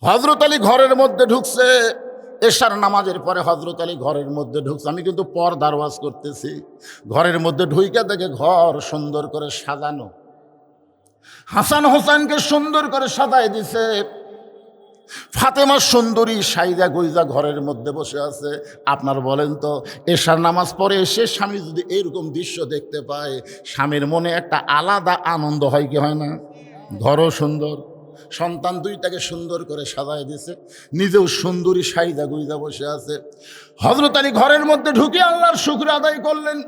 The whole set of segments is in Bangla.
হযরত আলী ঘরের মধ্যে ঢুকছে, এশার নামাজের পরে হযরত আলী ঘরের মধ্যে ঢুকছে। আমি কিন্তু পর্দার ওয়াজ করতেছি। ঘরের মধ্যে ঢুইকা দেখে ঘর সুন্দর করে সাজানো, হাসান হোসেনকে সুন্দর করে সাজায় দিছে। ফাতেমা সুন্দরী সাইদা গুইজা ঘরের মধ্যে বসে আছে। আপনার বলেন তো, এশার নামাজ পড়ে এসে স্বামী যদি এরকম দৃশ্য দেখতে পায়, স্বামীর মনে একটা আলাদা আনন্দ হয় কি হয় না? ঘরও সুন্দর, সন্তান দুইটাকে সুন্দর করে সাজায় দিয়েছে, নিজেও সুন্দরী সাইদা গুইজা বসে আছে। হযরত আলী ঘরের মধ্যে ঢুকে আল্লাহর শুকর আদায় করলেন।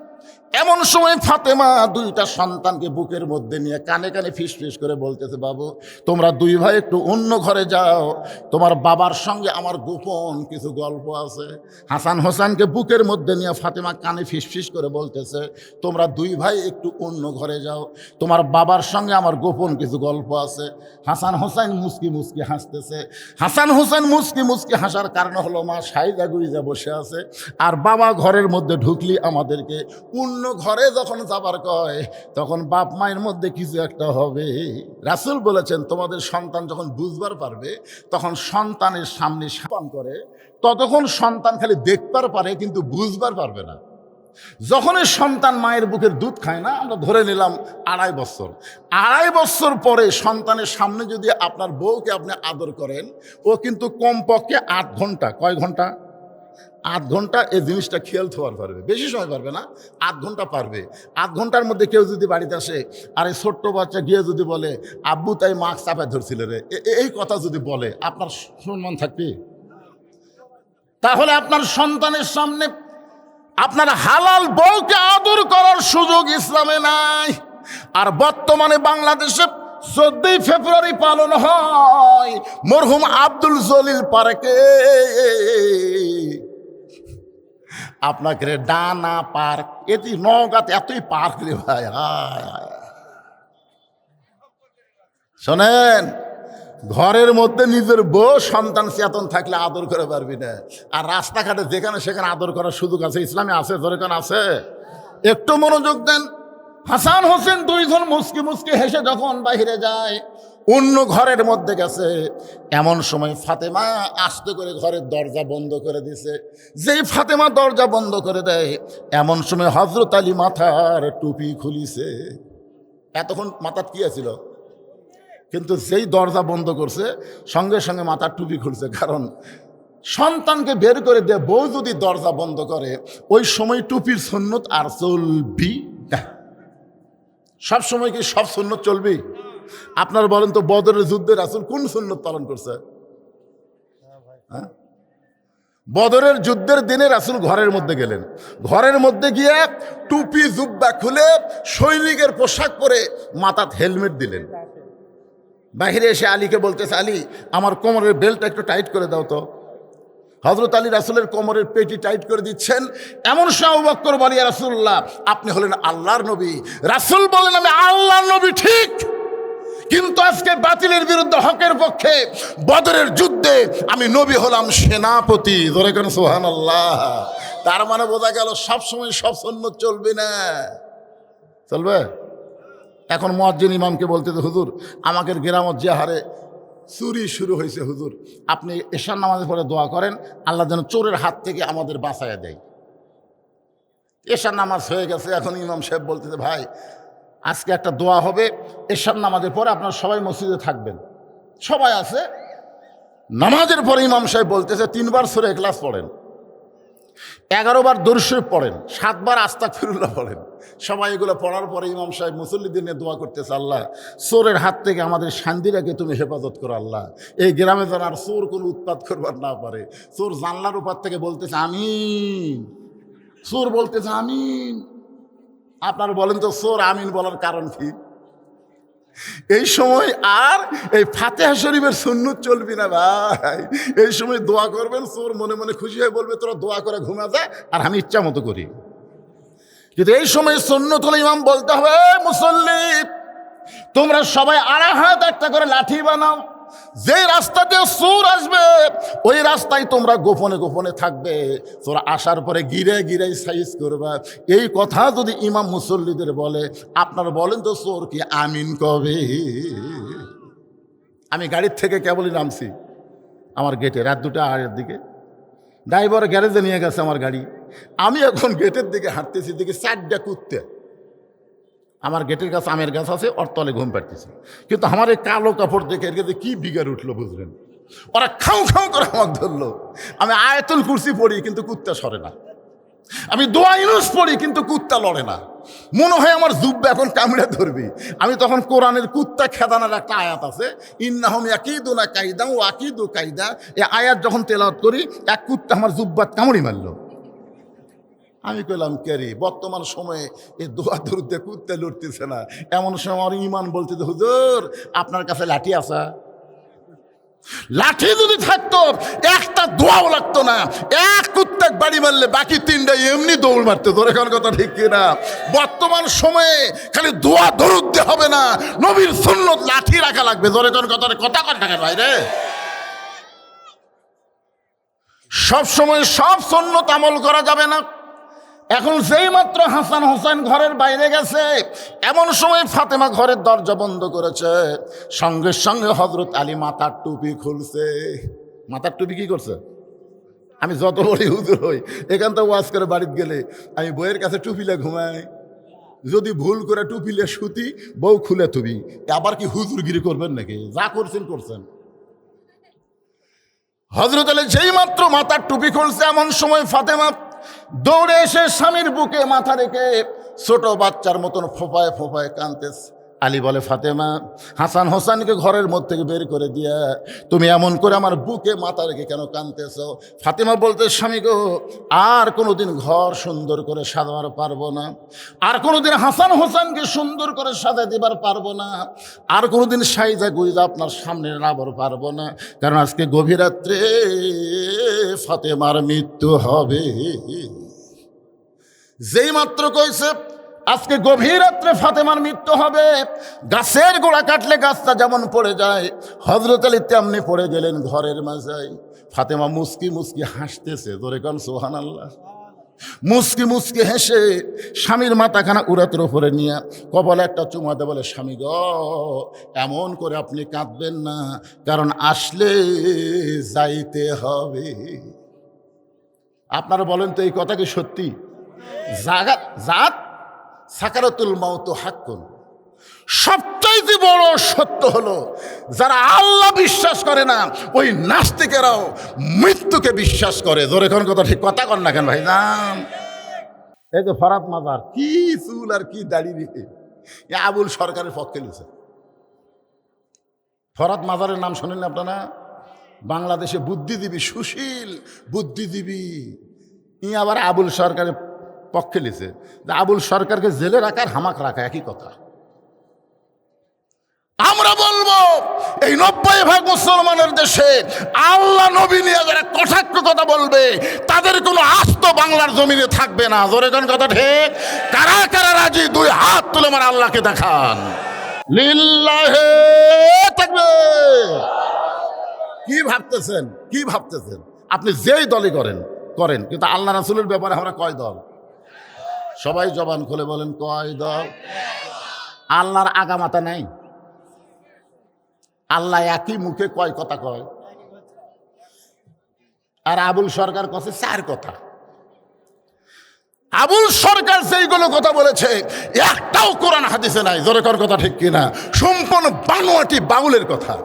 এমন সময় ফাতেমা দুইটা সন্তানকে বুকের মধ্যে নিয়ে কানে কানে ফিসফিস করে বলতেছে, বাবু তোমরা দুই ভাই একটু অন্য ঘরে যাও, তোমার বাবার সঙ্গে আমার গোপন কিছু গল্প আছে। হাসান হোসেনকে বুকের মধ্যে নিয়ে ফাতেমা কানে ফিসফিস করে বলতেছে, তোমরা দুই ভাই একটু অন্য ঘরে যাও, তোমার বাবার সঙ্গে আমার গোপন কিছু গল্প আছে। হাসান হোসেন মুস্কি মুস্কি হাসতেছে। হাসান হোসেন মুস্কি মুস্কি হাসার কারণ হলো মা সাইদা গুইজা বসে আছে, আর বাবা ঘরের মধ্যে ঢুকলি আমাদেরকে অন্য ঘরে যখন যাবার কয়, তখন বাপ মায়ের মধ্যে কিছু একটা হবে। রাসূল বলেছেন, তোমাদের সন্তান যখন বুঝবার পারবে, তখন সন্তানের সামনে সাপান করে, ততক্ষণ সন্তান খালি দেখবার পারে কিন্তু বুঝবার পারবে না। যখনই সন্তান মায়ের বুকের দুধ খায় না, আমরা ধরে নিলাম 2.5 বছর, 2.5 বছর পরে সন্তানের সামনে যদি আপনার বউকে আপনি আদর করেন, ও কিন্তু কমপক্ষে 8 ঘন্টা, কয় ঘন্টা? 8 ঘন্টা এই জিনিসটা খেয়াল থাকতে পারবে, বেশি সময় পারবে না, 8 ঘন্টা পারবে। 8 ঘন্টার মধ্যে কেউ যদি বাড়িতে আসে, আর এই ছোট্ট বাচ্চা গিয়ে যদি বলে, আব্বু তাই মাস্ক চাপায় ধরছিল রে, এই কথা যদি বলে, আপনার সম্মান থাকবে? তাহলে আপনার সন্তানের সামনে আপনার হালাল বউকে আদর করার সুযোগ ইসলামে নাই। আর বর্তমানে বাংলাদেশে 14ই ফেব্রুয়ারি পালন হয় মরহুম আব্দুল জলিল পার্কে। আপনাকে ডানা পার্ক, এটি নওগাঁতে এতই পার্ক রে ভাই। শোনেন, ঘরের মধ্যে নিজের বউ সন্তান চেতন থাকলে আদর করে পারবি না। আর রাস্তাঘাটে যেখানে সেখানে আদর করার সুযোগ আছে, ইসলামে আছে, যেখান আছে। একটু মনোযোগ দেন। হাসান হোসেন দুইজন মুস্কি মুস্কি হেসে যখন বাহিরে যায়, অন্য ঘরের মধ্যে গেছে, এমন সময় ফাতেমা আস্তে করে ঘরের দরজা বন্ধ করে দিছে। যেই ফাতেমা দরজা বন্ধ করে দেয়, এমন সময় হযরত আলী মাথার টুপি খুলিছে। এতক্ষণ মাথার কি আছিল, কিন্তু যেই দরজা বন্ধ করছে, সঙ্গে সঙ্গে মাথার টুপি খুলছে। কারণ সন্তানকে বের করে দিয়ে বউ যদি দরজা বন্ধ করে, ওই সময় টুপির সুন্নত আর চলবি না। সব সময় কি সব সুন্নত চলবি? আপনার বলেন তো, বদরের যুদ্ধে রাসূল কোন সুন্নত পালন করছে? হ্যাঁ, বদরের যুদ্ধের দিনে রাসূল ঘরের মধ্যে গেলেন, ঘরের মধ্যে গিয়ে টুপি জুব্বা খুলে সৈনিকের পোশাক পরে মাথাত হেলমেট দিলেন। বাহিরে এসে আলীকে বলতেছে, আলী আমার কোমরের বেল্টটা একটু টাইট করে দাও তো। হযরত আলী রাসূলের কোমরের পেটি টাইট করে দিচ্ছেন। এমন সময় আবু বকর বলে, ইয়া রাসূলুল্লাহ, আপনি হলেন আল্লাহর নবী। রাসূল বলেন, আমি আল্লাহর নবী ঠিক, কিন্তু আজকে বাতিলের বিরুদ্ধে হকের পক্ষে বদরের যুদ্ধে আমি নবী হলাম সেনাপতি। ধরে কেন সুবহানাল্লাহ। তার মানে বোঝা গেল সবসময় সব সুন্নত চলবে না, চলবে। এখন মুয়াজ্জিন ইমামকে বলতেছে, হুজুর আমাদের গ্রামত যে হারে চুরি শুরু হয়েছে, হুজুর আপনি এশার নামাজের পরে দোয়া করেন, আল্লাহ যেন চোরের হাত থেকে আমাদের বাঁচাইয়া দেয়। এশার নামাজ হয়ে গেছে, এখন ইমাম সাহেব বলতেছে, ভাই আজকে একটা দোয়া হবে, এশার নামাজের পরে আপনারা সবাই মসজিদে থাকবেন। সবাই আছে। নামাজের পরে ইমাম সাহেব বলতেছে, 3 বার সূরা ইখলাস পড়েন, 11 বার দরুদ শরীফ পড়েন, 7 বার আস্তাগফিরুল্লাহ পড়েন। সবাই এগুলো পড়ার পরে ইমাম সাহেব মুসল্লিদের নিয়ে দোয়া করতেছে, আল্লাহ চোরের হাত থেকে আমাদের শান্তিটাকে তুমি হেফাজত করো। আল্লাহ এই গ্রামে যেন আর চোর কোনো উৎপাত করবার না পারে। চোর জানলার উপর থেকে বলতেছে আমিন, চোর বলতেছে আমিন। আপনার বলেন তো, চোর আমিন বলার কারণ কি? এই সময় আর এই ফাতিহা শরীফের সুন্নত চলবি না ভাই। এই সময় দোয়া করবেন, চোর মনে মনে খুশি হয়ে বলবে, তোরা দোয়া করে ঘুমা যা, আর আমি ইচ্ছা মতো করি। কিন্তু এই সময় সুন্নত হলে ইমাম বলতে হবে, মুসল্লি তোমরা সবাই 2.5 হাত একটা করে লাঠি বানাও, যে রাস্তা দিয়ে চোর আসবে ওই রাস্তায় তোমরা গোপনে গোপনে থাকবে, তোরা আসার পরে গিরে গিরে সাইজ করবা। এই কথা যদি ইমাম মুসল্লিদের বলে, আপনারা বলেন তো চোর কি আমিন কবে? আমি গাড়ির থেকে কেবলই নামছি, আমার গেটে, রাত 2টা-2:30-এর দিকে। ড্রাইভার গ্যারেজে নিয়ে গেছে আমার গাড়ি। আমি এখন গেটের দিকে হাঁটতেছি, দিকে 4টা কুত্তে। আমার গেটের কাছে আমের গাছ আছে, ওর তলে ঘুম পাড়তেছে। কিন্তু আমার এই কালো কাপড় দেখে এর কাছে কি বিগার উঠলো বুঝলেন? ওরা খাও খাও করে আমাকে ধরলো। আমি আয়াতুল কুরসি পড়ি কিন্তু কুত্তা সরে না, আমি দোয়া ইউনুস পড়ি কিন্তু কুত্তা লড়ে না। মনে হয় আমার জুব্বা এখন কামড়ে ধরবি। আমি তখন কোরআনের কুত্তা খেদানোর একটা আয়াত আছে, ইন্নাহুম ইয়াকিদুনা কাইদা ওয়া আকিদু কাইদা, এই আয়াত যখন তেলাওয়াত করি এক কুত্তা আমার জুব্বাত কামড়ি মারলো। আমি কইলাম কেরি, বর্তমান সময়ে এই দোয়া দরুদে কুত্তে লড়তেছে না, এমন সময় আমার ইমান বলতে, হুজুর আপনার কাছে লাঠি আছে? লাঠি যদি থাকতো একটা দোয়াও লাগতো না, এক কুত্তা বাড়ি মারলে বাকি 3টা এমনি দৌড় মারতে। তোর এখন কথা ঠিক কিনা? বর্তমান সময়ে খালি দোয়া দরুদ হবে না, নবীর সুন্নত লাঠি রাখা লাগবে। তোর এখন কথা থাকেন ভাইরে। সব সময় সব সুন্নত আমল করা যাবে না। এখন যেই মাত্র হাসান হোসেন ঘরের বাইরে গেছে, এমন সময় ফাতেমা ঘরের দরজা বন্ধ করেছে, সঙ্গে সঙ্গে হযরত আলী মাথার টুপি খুলছে। মাথার টুপি কি করছে? আমি যত বড়ই হুজুর হই, এখান থেকে ওয়াজ করে বাড়িতে গেলে আমি বইয়ের কাছে টুপিলে ঘুমাই, যদি ভুল করে টুপিলে শুতি, বউ খুলে থুবি। আবার কি হুজুরগিরি করবেন নাকি? যা করছেন করছেন। হযরত আলী যেই মাত্র মাথার টুপি খুলছে, এমন সময় ফাতেমা দৌড়ে এসে স্বামীর বুকে মাথা রেখে ছোট বাচ্চার মতন ফোঁপায় ফোঁপায় কাঁদতেছে। আলী বলে, ফাতেমা, হাসান হোসেনকে ঘরের মধ্যে থেকে বের করে দিয়া তুমি এমন করে আমার বুকে মাথা রেখে কেন কাঁদতেছ? ফাতেমা বলতে, স্বামী গো, আর কোনোদিন ঘর সুন্দর করে সাজাবার পারবো না, আর কোনোদিন হাসান হোসেনকে সুন্দর করে সাজা দিবার পারবো না, আর কোনোদিন সাইজা গুইজা আপনার সামনে নাবার পারবো না, কারণ আজকে গভীর রাত্রে ফাতেমার মৃত্যু হবে। যেই মাত্র কইছে আজকে গভীর রাত্রে ফাতেমার মৃত্যু হবে, গাছের গোড়া কাটলে গাছটা যেমন পড়ে যায়, হযরত আলী তেমনি পড়ে গেলেন ঘরের মাঝে। ফাতেমা মুস্কি মুস্কি হাসতেছে। ধরে কান সুবহানাল্লাহ। মুস্কি মুস্কি হেসে স্বামীর মাথাখানা উরাতের ওপরে নিয়ে কপালে একটা চুমা দে বলে, স্বামী গ, এমন করে আপনি কাঁদবেন না, কারণ আসলে যাইতে হবে। আপনারা বলেন তো, এই কথা কি সত্যি? জাত সাকারাতুল মাউত হাক্কুন। সবচাইতে বড় সত্য হলো, যারা আল্লাহ বিশ্বাস করে না, ওই নাস্তিকেরাও মৃত্যুকে বিশ্বাস করে। জোরে কোন কথা, ঠিক কথা কন না কেন ভাই নাম? এই যে ফরাত মাজার, কি চুল আর কি দাঁড়িয়ে, আবুল সরকারের পক্ষে লিখছে। ফরাত মাজারের নাম শোনেন আপনারা? বাংলাদেশে বুদ্ধিজীবী, সুশীল বুদ্ধিজীবী, আবার আবুল সরকারের পক্ষে লিখছে। আবুল সরকারকে জেলে রাখার হামাক রাখা একই কথা। আমরা বলবো, এই 90% মুসলমানের দেশে আল্লাহ নবী নিয়ে যারা কটাক্ষ কথা বলবে, তাদের কোনো আস্ত বাংলার জমিনে থাকবে না। জোরে কোন কথা ঠিক? কারা কারা রাজি? 2 হাত তুলে আমার আল্লাহকে দেখান। লিল্লাহে তাকবীর। কি ভাবতেছেন? কি ভাবতেছেন? আপনি যেই দলই করেন, কিন্তু আল্লাহ রাসূলের ব্যাপারে আমরা কয় দল? সবাই জবান খুলে বলেন, কয় দল? আল্লাহর আগামাতা নেই। আল্লাহ একই মুখে কয় কথা কয়, আর আবুল সরকার কাছে 4 কথা। আবুল সরকার যেইগুলো কথা বলেছে একটাও কোরআন হাদিসে নাই। জোরে কর কথা ঠিক কিনা? সম্পূর্ণ বানোয়াটি বাউলের কথা।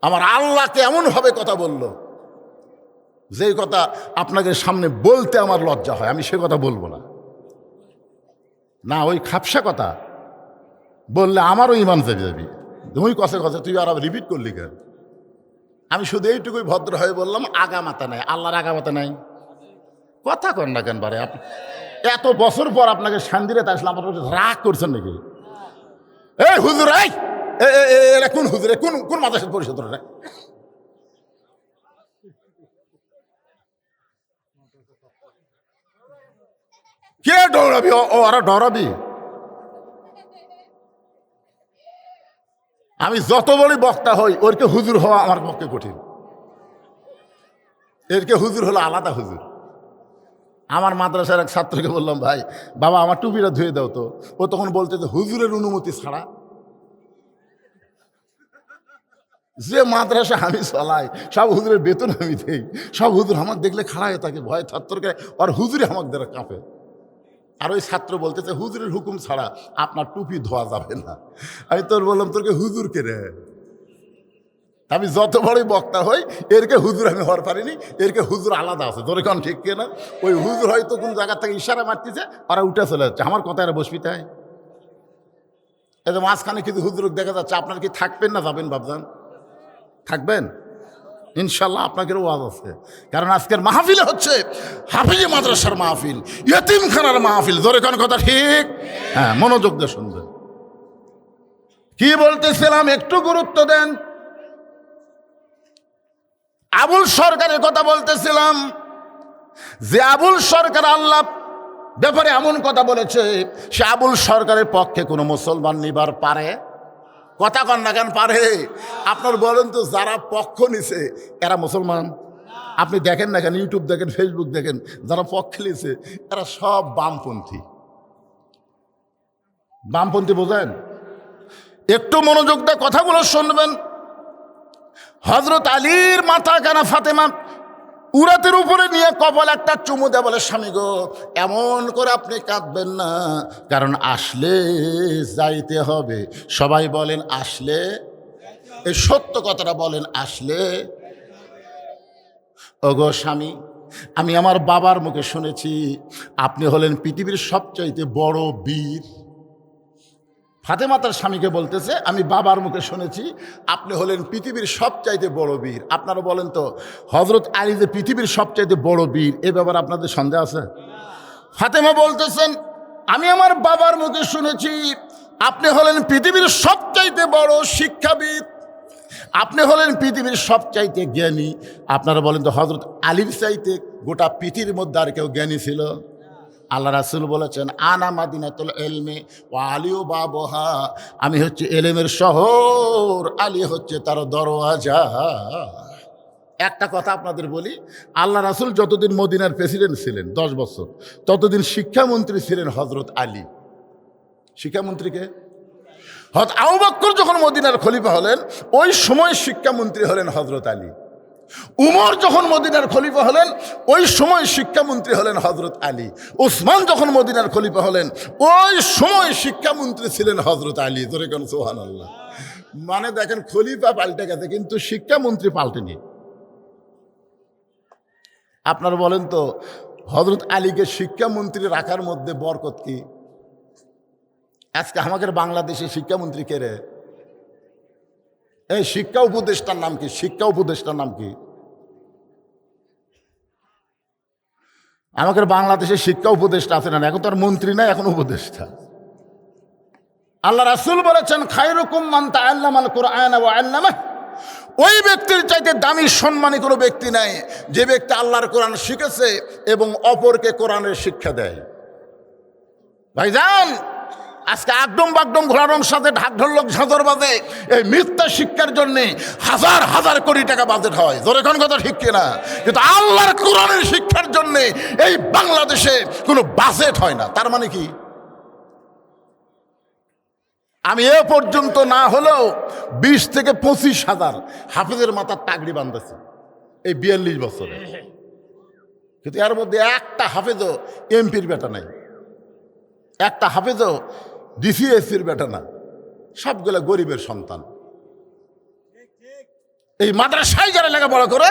আমার আল্লাহকে এমন ভাবে কথা বলল, যেই কথা আপনাকে সামনে বলতে আমার লজ্জা হয়, আমি সে কথা বলবো না। না, ওই খাপসা কথা বললে আমারও ইমান চেপে যাবি। তুই কষে তুই আর রিপিট করলি কেন? আমি শুধু এইটুকুই ভদ্র হয়ে বললাম, আগামাতা নাই। আল্লাহর আগামাতা নাই। কথা কন না কেন বারে? এত বছর পর আপনাকে শান্তিরে আসলাম, আপনার রাগ করছেন নাকি? এই হুজুর, কোন হুজুরে, কোন মাদ্রাসার পরিষদ? কে ডরাবি? ওরা ডরাবি? আমি যত বড়ই বক্তা হই, ওরকে হুজুর হওয়া আমার পক্ষে কঠিন। এরকে হুজুর হলো আলাদা হুজুর। আমার মাদ্রাসার এক ছাত্রকে বললাম, ভাই বাবা আমার টুপিটা ধুয়ে দাও তো। ও তখন বলতে যে হুজুরের অনুমতি ছাড়া। যে মাদ্রাসা আমি চলাই সব হুজুরের বেতন আমি দেই, সব হুজুর আমাকে দেখলে খাড়া হয়ে থাকে, ভয় থরথর করে, আর হুজুরে আমাকে দ্বারা কাঁপে। আর ওই ছাত্র বলতেছে হুজুরের হুকুম ছাড়া আপনার টুপি ধোয়া যাবে না। আমি তোর বললাম তোরকে হুজুর কে রে? আমি যত বড়ই বক্তা হই এরকে হুজুর আমি হওয়ার পারিনি, এরকে হুজুর আলাদা আছে, তোর কেন ঠিক কিনা? ওই হুজুর হয়তো কোন জায়গা থেকে ইশারা মারতেছে, ওরা উঠে চলে যাচ্ছে, আমার কথা এরা বসবি তাই। এই যে মাঝখানে কিছু হুজুর দেখা যাচ্ছে, আপনার কি থাকবেন না যাবেন বাবজান? থাকবেন ইনশাল্লাহ, আপনাদের ওয়াজ আছে। কারণ আজকের মাহফিলে হচ্ছে হাফিজি মাদ্রাসার মাহফিল, ইয়তিমখানার মাহফিল। জোরে কোন কথা ঠিক? হ্যাঁ, মনোযোগ দিয়ে শুনবেন। কি বলতেছিলাম একটু গুরুত্ব দেন। আবুল সরকারের কথা বলতেছিলাম, যে আবুল সরকার আল্লাহ ব্যাপারে এমন কথা বলেছে, সে আবুল সরকারের পক্ষে কোনো মুসলমান নিবার পারে? কথা কন না কেন পারে? আপনার বলেন তো, যারা পক্ষ নিছে এরা মুসলমান? আপনি দেখেন না কেন, ইউটিউব দেখেন, ফেসবুক দেখেন, যারা পক্ষ নিছে এরা সব বামপন্থী। বামপন্থী বোঝেন? একটু মনোযোগ দিয়ে কথাগুলো শুনবেন। হজরত আলীর মাথা কানা ফাতেমা উরাতের উপরে নিয়ে কপাল একটা চুমু দেয়, বলে স্বামী গো এমন করে আপনি কাঁদবেন না, কারণ আসলে যাইতে হবে। সবাই বলেন আসলে, এই সত্য কথাটা বলেন আসলে। ওগো স্বামী, আমি আমার বাবার মুখে শুনেছি আপনি হলেন পৃথিবীর সবচাইতে বড় বীর। ফাতেমা তার স্বামীকে বলতেছে, আমি বাবার মুখে শুনেছি আপনি হলেন পৃথিবীর সবচাইতে বড় বীর। আপনারা বলেন তো, হজরত আলী যে পৃথিবীর সবচাইতে বড় বীর, এ ব্যাপারে আপনাদের সন্দেহ আছে? ফাতেমা বলতেছেন, আমি আমার বাবার মুখে শুনেছি আপনি হলেন পৃথিবীর সবচাইতে বড় শিক্ষাবিদ, আপনি হলেন পৃথিবীর সবচাইতে জ্ঞানী। আপনারা বলেন তো, হজরত আলীর চাইতে গোটা পৃথিবীর মধ্যে আর কেউ জ্ঞানী ছিল? আল্লাহ রাসূল বলেছেন, আনা মাদিনাতুল ইলমি ওয়া আলিউ বাবুহা, আমি হচ্ছে এলেমের শহর, আলী হচ্ছে তার দরওয়াজা। একটা কথা আপনাদের বলি, আল্লাহ রাসূল যতদিন মদিনার প্রেসিডেন্ট ছিলেন 10 বছর, ততদিন শিক্ষামন্ত্রী ছিলেন হজরত আলী। শিক্ষামন্ত্রীকে হযরত আবু বকর যখন মদিনার খলিফা হলেন, ওই সময় শিক্ষামন্ত্রী হলেন হজরত আলী। উমর যখন মদিনার খলিফা হলেন, ওই সময় শিক্ষামন্ত্রী হলেন হজরত আলী। ওসমান যখন মদিনার খলিফা হলেন, ওই সময় শিক্ষামন্ত্রী ছিলেন হজরত আলী। ধরে কেন সুবহানাল্লাহ। মানে দেখেন, খলিফা পাল্টে গেছে কিন্তু শিক্ষামন্ত্রী পাল্টেনি। আপনারা বলেন তো, হজরত আলীকে শিক্ষামন্ত্রী রাখার মধ্যে বরকত কি? আজকে আমাদের বাংলাদেশে শিক্ষামন্ত্রী কে রে? এই শিক্ষা উপদেষ্টার নাম কি? শিক্ষা উপদেষ্টার নাম কি? আমাদের বাংলাদেশে শিক্ষা উপদেষ্টা আছে না? এখন তো আর মন্ত্রী নাই, এখন উপদেষ্টা। আল্লাহ রাসূল বলেছেন, খায়রুকুম মান তাআল্লামাল কুরআনা ওয়া আল্লামাহ, ওই ব্যক্তির চাইতে দামি সম্মানী কোনো ব্যক্তি নাই যে ব্যক্তি আল্লাহর কোরআন শিখেছে এবং অপরকে কোরআনের শিক্ষা দেয়। ভাইজান, আজকে আগডম বাগডম ঘোড়ার সাথে ঢাক ঢোলক ঝাঁঝর বাজে, এই মিথ্যা শিক্ষার জন্য হাজার হাজার কোটি টাকা বাজেট হয়। ধরে কোন কথা ঠিক কিনা? কিন্তু আল্লাহর কোরআনের শিক্ষার জন্য এই বাংলাদেশে কোনো বাজেট হয় না। তার মানে কি? আমি এ পর্যন্ত না হলেও 20 থেকে 25,000 হাফেজের মাথার টাগড়ি বাঁধতেছি এই 42 বছরে, কিন্তু এর মধ্যে একটা হাফেজও এমপির বেটা নাই, একটা হাফেজও ডিসিএসসির বেটা না, সবগুলো গরিবের সন্তান। এই মাদ্রাসায় যারা লেখাপড়া করে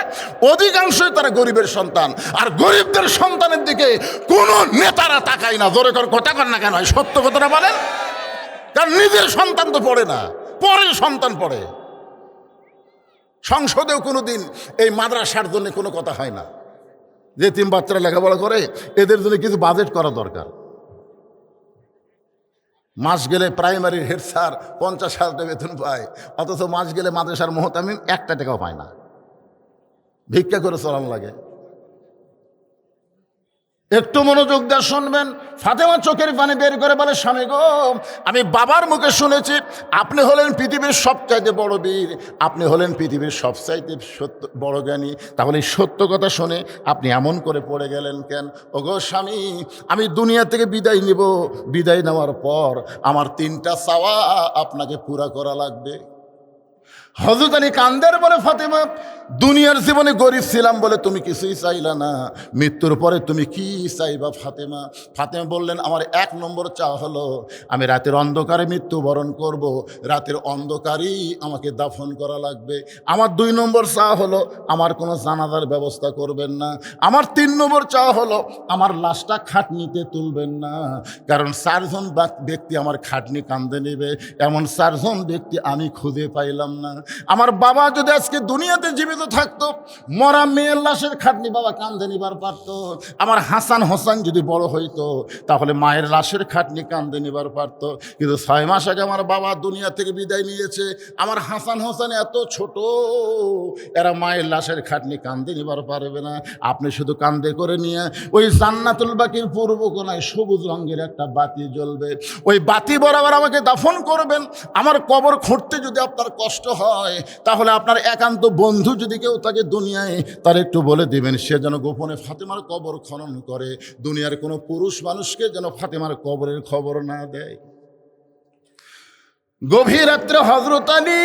অধিকাংশই তারা গরিবের সন্তান, আর গরিবদের সন্তানের দিকে কোনো নেতারা তাকায় না। জোরে কর কথা কর না কেন? সত্য কথাটা বলেন। কারণ নিজের সন্তান তো পড়ে না, পরের সন্তান পড়ে। সংসদেও কোনোদিন এই মাদ্রাসার জন্য কোনো কথা হয় না। যে তিন বাচ্চারা লেখাপড়া করে, এদের জন্য কিছু বাজেট করা দরকার। মাস গেলে প্রাইমারির হেড স্যার 50,000 টাকা বেতন পায়, অথচ মাস গেলে মাদ্রাসার মোহতামিম 1 টাকাও পায় না, ভিক্ষা করে চলান লাগে। একটু মনোযোগ দিয়ে শুনবেন। ফাতেমা চোখের পানি বের করে বলে, স্বামী গো, আমি বাবার মুখে শুনেছি আপনি হলেন পৃথিবীর সবচাইতে বড় বীর, আপনি হলেন পৃথিবীর সবচাইতে বড় জ্ঞানী। তাহলে সত্য কথা শুনে আপনি এমন করে পড়ে গেলেন কেন? ওগো স্বামী, আমি দুনিয়া থেকে বিদায় নিব, বিদায় নেওয়ার পর আমার 3টা চাওয়া আপনাকে পুরা করা লাগবে। হযরত আলী কান্দের বলে, ফাতেমা দুনিয়ার জীবনে গরিব ছিলাম বলে তুমি কিছুই চাইলা না, মৃত্যুর পরে তুমি কি চাইবা ফাতেমা? ফাতেমা বললেন, আমার 1 নম্বর চাওয়া হলো আমি রাতের অন্ধকারে মৃত্যুবরণ করব, রাতের অন্ধকারেই আমাকে দাফন করা লাগবে। আমার 2 নম্বর চাওয়া হলো আমার কোনো জানাজার ব্যবস্থা করবেন না। আমার 3 নম্বর চাওয়া হলো আমার লাশটা খাটনিতে তুলবেন না, কারণ 4 জন ব্যক্তি আমার খাটনি কাঁধে নেবে, এমন 4 জন ব্যক্তি আমি খুঁজে পাইলাম না। আমার বাবা যদি আজকে দুনিয়াতে জীবিত থাকতো, মরা মেয়ের লাশের খাটনি বাবা কাঁধে নিবার পারত। আমার হাসান হোসেন যদি বড় হইতো তাহলে মায়ের লাশের খাটনি কাঁধে নিবার পারত। কিন্তু 6 মাস আগে আমার বাবা দুনিয়া থেকে বিদায় নিয়েছে। আমার হাসান হোসেন এত ছোট, এরা মায়ের লাশের খাটনি কাঁধে নিবার পারবে না। আপনি শুধু কাঁধে করে নিয়ে ওই জান্নাতুল বাকির পূর্ব কোণায় সবুজ রঙের একটা বাতি জ্বলবে, ওই বাতি বরাবর আমাকে দাফন করবেন। আমার কবর খুঁড়তে যদি আপনার কষ্ট হয়, তাহলে আপনার একান্ত বন্ধু যদি কেউ থাকে দুনিয়ায়, তার একটু বলে দিবেন সে যেন গোপনে ফাতেমার কবর খনন করে। দুনিয়ার কোনো পুরুষ মানুষকে যেন ফাতেমার কবরের খবর না দেয়। গভীর রাত্রে হযরত আলী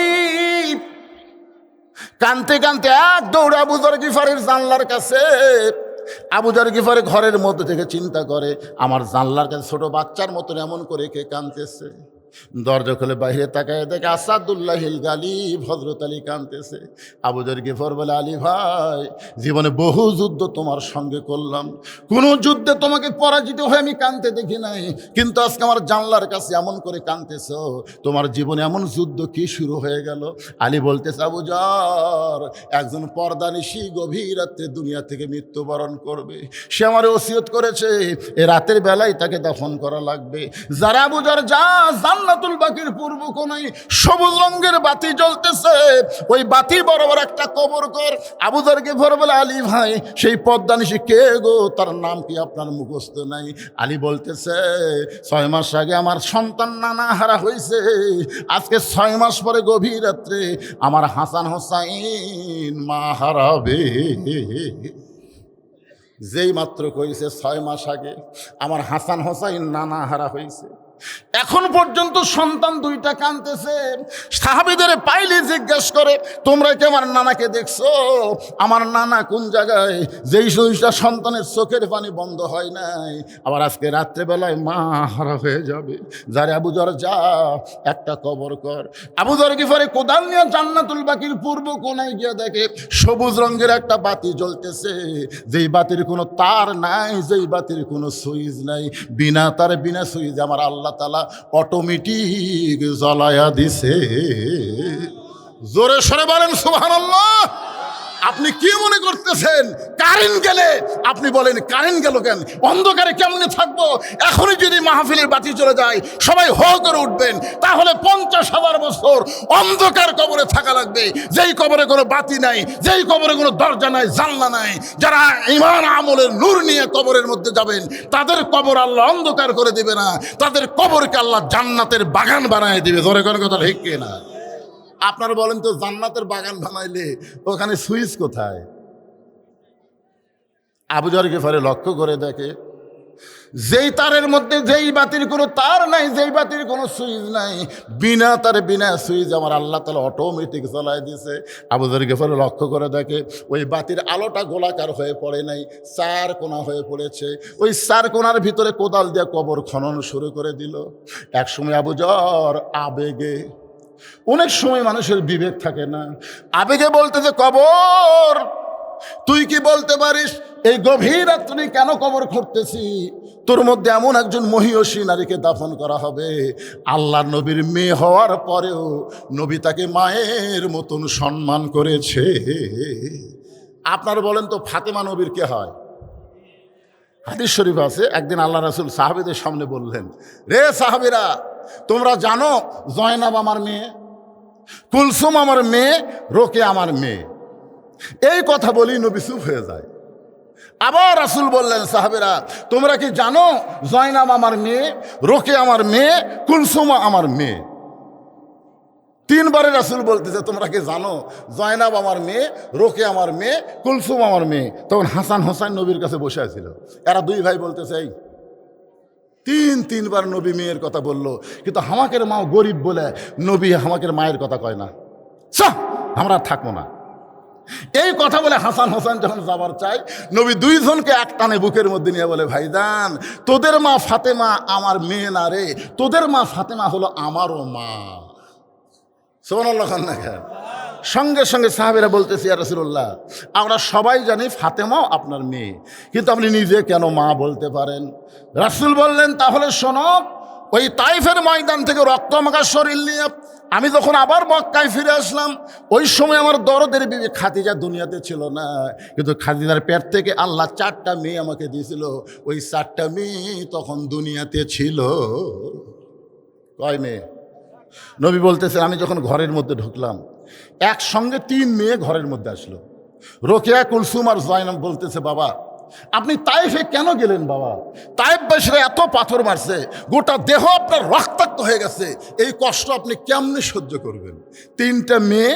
কানতে কানতে এক দৌড়ে আবু যর গিফারের জানলার কাছে। আবু যর গিফারে ঘরের মধ্যে থেকে চিন্তা করে, আমার জানলার কাছে ছোট বাচ্চার মতন এমন করে কে কানতেছে। দরজা খুলে বাইরে তাকায় দেখে আসাদুল্লাহিল গালিব হযরত আলী কাঁদতেছে। আবু যর গিফার বলে, আলী ভাই, জীবনে বহু যুদ্ধ তোমার সঙ্গে করলাম, কোনো যুদ্ধে তোমাকে পরাজিত হয়ে আমি কাঁদতে দেখি নাই, কিন্তু আজকে আমার জানলার কাছে এমন করে কাঁদতেছ, তোমার জীবনে এমন যুদ্ধ কি শুরু হয়ে গেল? আলী বলতেছে, আবু যর, একজন পর্দানিশী গভীর রাত্রে দুনিয়া থেকে মৃত্যুবরণ করবে, সে আমার ওসিয়ত করেছে এ রাতের বেলায় তাকে দাফন করা লাগবে। যারা আবু যর যা জান্নাতুল বাকির পূর্ব কোণায় সবুজ রঙের বাতি জ্বলতেছে, ওই বাতি বরাবর একটা কবর কর। আবু যর গিফার বলে, আলী ভাই, সেই পদ্মানিশী কে গো? তার নাম কি আপনার মুখস্থ নাই? আলী বলতেছে, 6 মাস আগে আমার সন্তান নানা হারা হয়েছে, আজকে 6 মাস পরে গভীর রাত্রে আমার হাসান হোসাইন মা হারাবে। যেই মাত্র কইছে 6 মাস আগে আমার হাসান হোসাইন নানা হারা হয়েছে, এখন পর্যন্ত সন্তান 2টা কাঁদতেছে। সাহাবীদের পাইলে জিজ্ঞেস করে, তোমরা কি আমার নানাকে দেখছো? আমার নানা কোন জায়গায়? যেই 2টা সন্তানের চোখের পানি বন্ধ হয় নাই, আবার আজকে রাত্রেবেলায় মা হারা হয়ে যাবে। যারে আবু যর যা একটা কবর কর। আবু যর গিফারে কোদাল নিয়ে জান্নাতুল বাকির পূর্ব কোণায় গিয়ে দেখে সবুজ রঙের একটা বাতি জ্বলতেছে, যেই বাতির কোনো তার নাই, যেই বাতির কোনো সুইচ নাই, বিনা তার বিনা সুইচ আমার আল্লাহ তাআলা অটোমেটিক জ্বলায়া দিছে। জোরে সরে বলেন সুবহানাল্লাহ। আপনি কি মনে করতেছেন কারেন্ট গেলে আপনি বলেন কারেন্ট গেল কেন, অন্ধকারে কেমনে থাকবো? এখনই যদি মাহফিলের বাতি চলে যায় সবাই হো করে উঠবেন, তাহলে 50,000 বছর অন্ধকার কবরে থাকা লাগবে, যেই কবরে কোনো বাতি নাই, যেই কবরে কোনো দরজা নাই, জানলা নাই। যারা ঈমান আমলের নূর নিয়ে কবরের মধ্যে যাবেন, তাদের কবর আল্লাহ অন্ধকার করে দিবে না, তাদের কবরকে আল্লাহ জান্নাতের বাগান বানায় দিবে। জোরে করে কথা ঠিক কিনা? আপনারা বলেন তো, জান্নাতের বাগান বানাইলে ওখানে সুইচ কোথায়? আবু যর গিফারে লক্ষ্য করে দেখে, যেই তারের মধ্যে যেই বাতির কোনো তার নাই, যেই বাতির কোনো সুইচ নাই, বিনা তারে বিনা সুইচ আমার আল্লাহ তাআলা অটোমেটিক জ্বলায় দিয়েছে। আবু যর গিফারে লক্ষ্য করে দেখে ওই বাতির আলোটা গোলাকার হয়ে পড়ে নাই, 4 কোণা হয়ে পড়েছে। ওই 4 কোণার ভিতরে কোদাল দিয়ে কবর খনন শুরু করে দিল। এক সময় আবু যর আবেগে, অনেক সময় মানুষের বিবেক থাকে না, আবেগে বলতেছে, কবর তুই কি বলতে পারিস এই গভীর রাত্রে কেন কবর খুঁড়তেছি? তোর মধ্যে এমন একজন মহিয়সী নারীকে দাফন করা হবে, আল্লাহর নবীর মেয়ে হওয়ার পরেও নবী তাকে মায়ের মতন সম্মান করেছে। আপনারা বলেন তো, ফাতেমা নবীর কে হয়? হাদিস শরীফ আছে, একদিন আল্লাহ রাসূল সাহাবীদের সামনে বললেন, রে সাহাবীরা, তোমরা জানো জয়নাব আমার মেয়ে, কুলসুম আমার মেয়ে, রোকে আমার মেয়ে। এই কথা বলি নবী চুপ হয়ে যায়। আবার রাসূল বললেন, সাহাবীরা, তোমরা কি জানো জয়নাব আমার মেয়ে, রোকে আমার মেয়ে, কুলসুম আমার মেয়ে? 3 বারে রাসূল বলতেছে, তোমরা কি জানো জয়নাব আমার মেয়ে, রোকে আমার মেয়ে, কুলসুম আমার মেয়ে। তখন হাসান হোসেন নবীর কাছে বসে আছিল। এরা 2 ভাই বলতেছে, এই 3 বার নবী মেয়ের কথা বললো, কিন্তু হামাকের মাও গরিব বলে নবী হামাকের মায়ের কথা কয় না। আমরা থাকবো না। এই কথা বলে হাসান হোসেন যখন যাবার চাই, নবী দুইজনকে এক টানে বুকের মধ্যে নিয়ে বলে, ভাইজান তোদের মা ফাতেমা আমার মেয়ে না রে, তোদের মা ফাতেমা হলো আমারও মা। সুবহানাল্লাহ খান না খান। সঙ্গে সঙ্গে সাহাবীরা বলতেছে, ইয়া রাসূলুল্লাহ, আমরা সবাই জানি ফাতেমাও আপনার মেয়ে, কিন্তু আপনি নিজে কেন মা বলতে পারেন? রাসূল বললেন, তাহলে শোনো, ওই তাইফের ময়দান থেকে রক্তমাখা শরীর নিয়ে আমি যখন আবার মক্কায় ফিরে আসলাম, ওই সময় আমার দরদের বিবি খাদিজা দুনিয়াতে ছিল না, কিন্তু খাদিজার পেট থেকে আল্লাহ 4টা মেয়ে আমাকে দিয়েছিল। ওই 4টা মেয়ে তখন দুনিয়াতে ছিল। কয় মেয়ে? নবী বলতেছেন, আমি যখন ঘরের মধ্যে ঢুকলাম, একসঙ্গে 3 মেয়ে ঘরের মধ্যে আসলো। রোকেয়া, কুলসুম আর জয়নব বলতেছে, বাবা আপনি তাইফে কেন গেলেন? বাবা তাইফবাসীরা এত পাথর মারছে, গোটা দেহ আপনার রক্তাক্ত হয়ে গেছে, এই কষ্ট আপনি কেমনে সহ্য করবেন? 3টা মেয়ে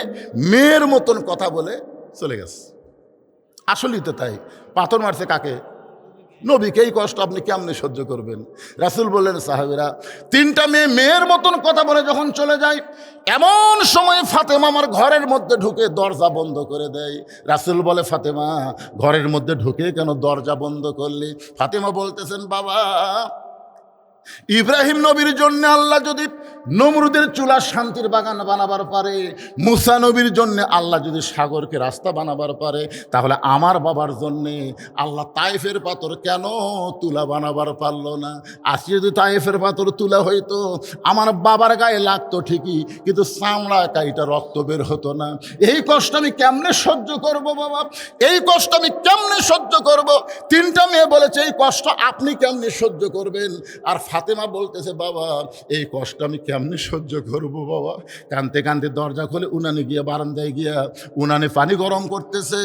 মেয়ের মতন কথা বলে চলে গেছে। আসলেই তো তাই, পাথর মারছে কাকে? নবীকে। এই কষ্ট আপনি কেমনে সহ্য করবেন? রাসূল বললেন, সাহাবীরা 3টা মেয়ে মেয়ের মতন কথা বলে যখন চলে যায়, এমন সময় ফাতেমা আমার ঘরের মধ্যে ঢুকে দরজা বন্ধ করে দেয়। রাসূল বলে, ফাতেমা ঘরের মধ্যে ঢুকে কেন দরজা বন্ধ করলি? ফাতেমা বলতেছেন, বাবা ইব্রাহিম নবীর জন্য আল্লাহ যদি নমরুদের চুলা শান্তির বাগান বানাবার পারে, মুসা নবীর জন্য আল্লাহ যদি সাগরকে রাস্তা বানাবার পারে, তাহলে আমার বাবার জন্যে আল্লাহ তাইফের পাথর কেন তুলা বানাবার পারলো না? আজকে যদি তাইফের পাথর তুলা হইতো, আমার বাবার গায়ে লাগতো ঠিকই, কিন্তু চামড়া কাইটা রক্ত বের হতো না। এই কষ্ট আমি কেমনে সহ্য করব বাবা? এই কষ্ট আমি কেমনে সহ্য করব? 3টা মেয়ে বলেছে, এই কষ্ট আপনি কেমনে সহ্য করবেন? আর ফাতেমা বলতেছে, বাবা এই কষ্ট আমি কেমনে সহ্য করব বাবা? কানতে কানতে দরজা খুলে উনানে গিয়া, বারান্দায় গিয়া উনানে পানি গরম করতেছে,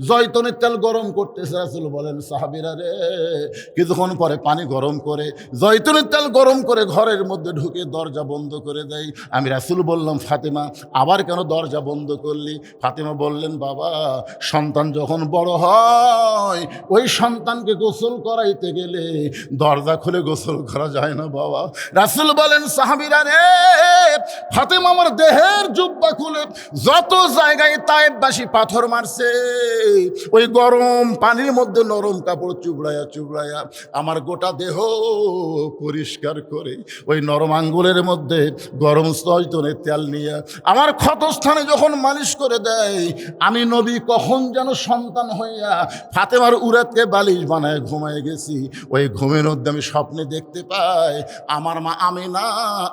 জয়তুনের তেল গরম করতেছে। রাসূল বলেন, সাহাবীরা রে, কিছুক্ষণ পরে পানি গরম করে জয়তুনের তেল গরম করে ঘরের মধ্যে ঢুকে দরজা বন্ধ করে দেয়। আমি রাসূল বললাম, ফাতেমা আবার কেন দরজা বন্ধ করলি? ফাতেমা বললেন, বাবা সন্তান যখন বড় হয়, ওই সন্তানকে গোসল করাইতে গেলে দরজা খুলে গোসল করা যায় না বাবা। রাসূল বলেন, সাহাবীরা রে, ফাতেমা আমার দেহের জুব্বা খুলে যত জায়গায় তায়েফবাসী পাথর মারছে, ওই গরম পানির মধ্যে নরম কাপড় চুবড়ায়া চুবড়ায়া আমার গোটা দেহ পরিষ্কার করে ওই নরম আঙ্গুলের মধ্যে গরম জয়তুনের তেল নিয়ে আমার ক্ষতস্থানে যখন মালিশ করে দেয়, আমি নবী কখন যেন সন্তান হইয়া ফাতেমার উরাতকে বালিশ বানায় ঘুমায় গেছি। ওই ঘুমের মধ্যে আমি স্বপ্নে দেখতে পাই, আমার মা আমিনা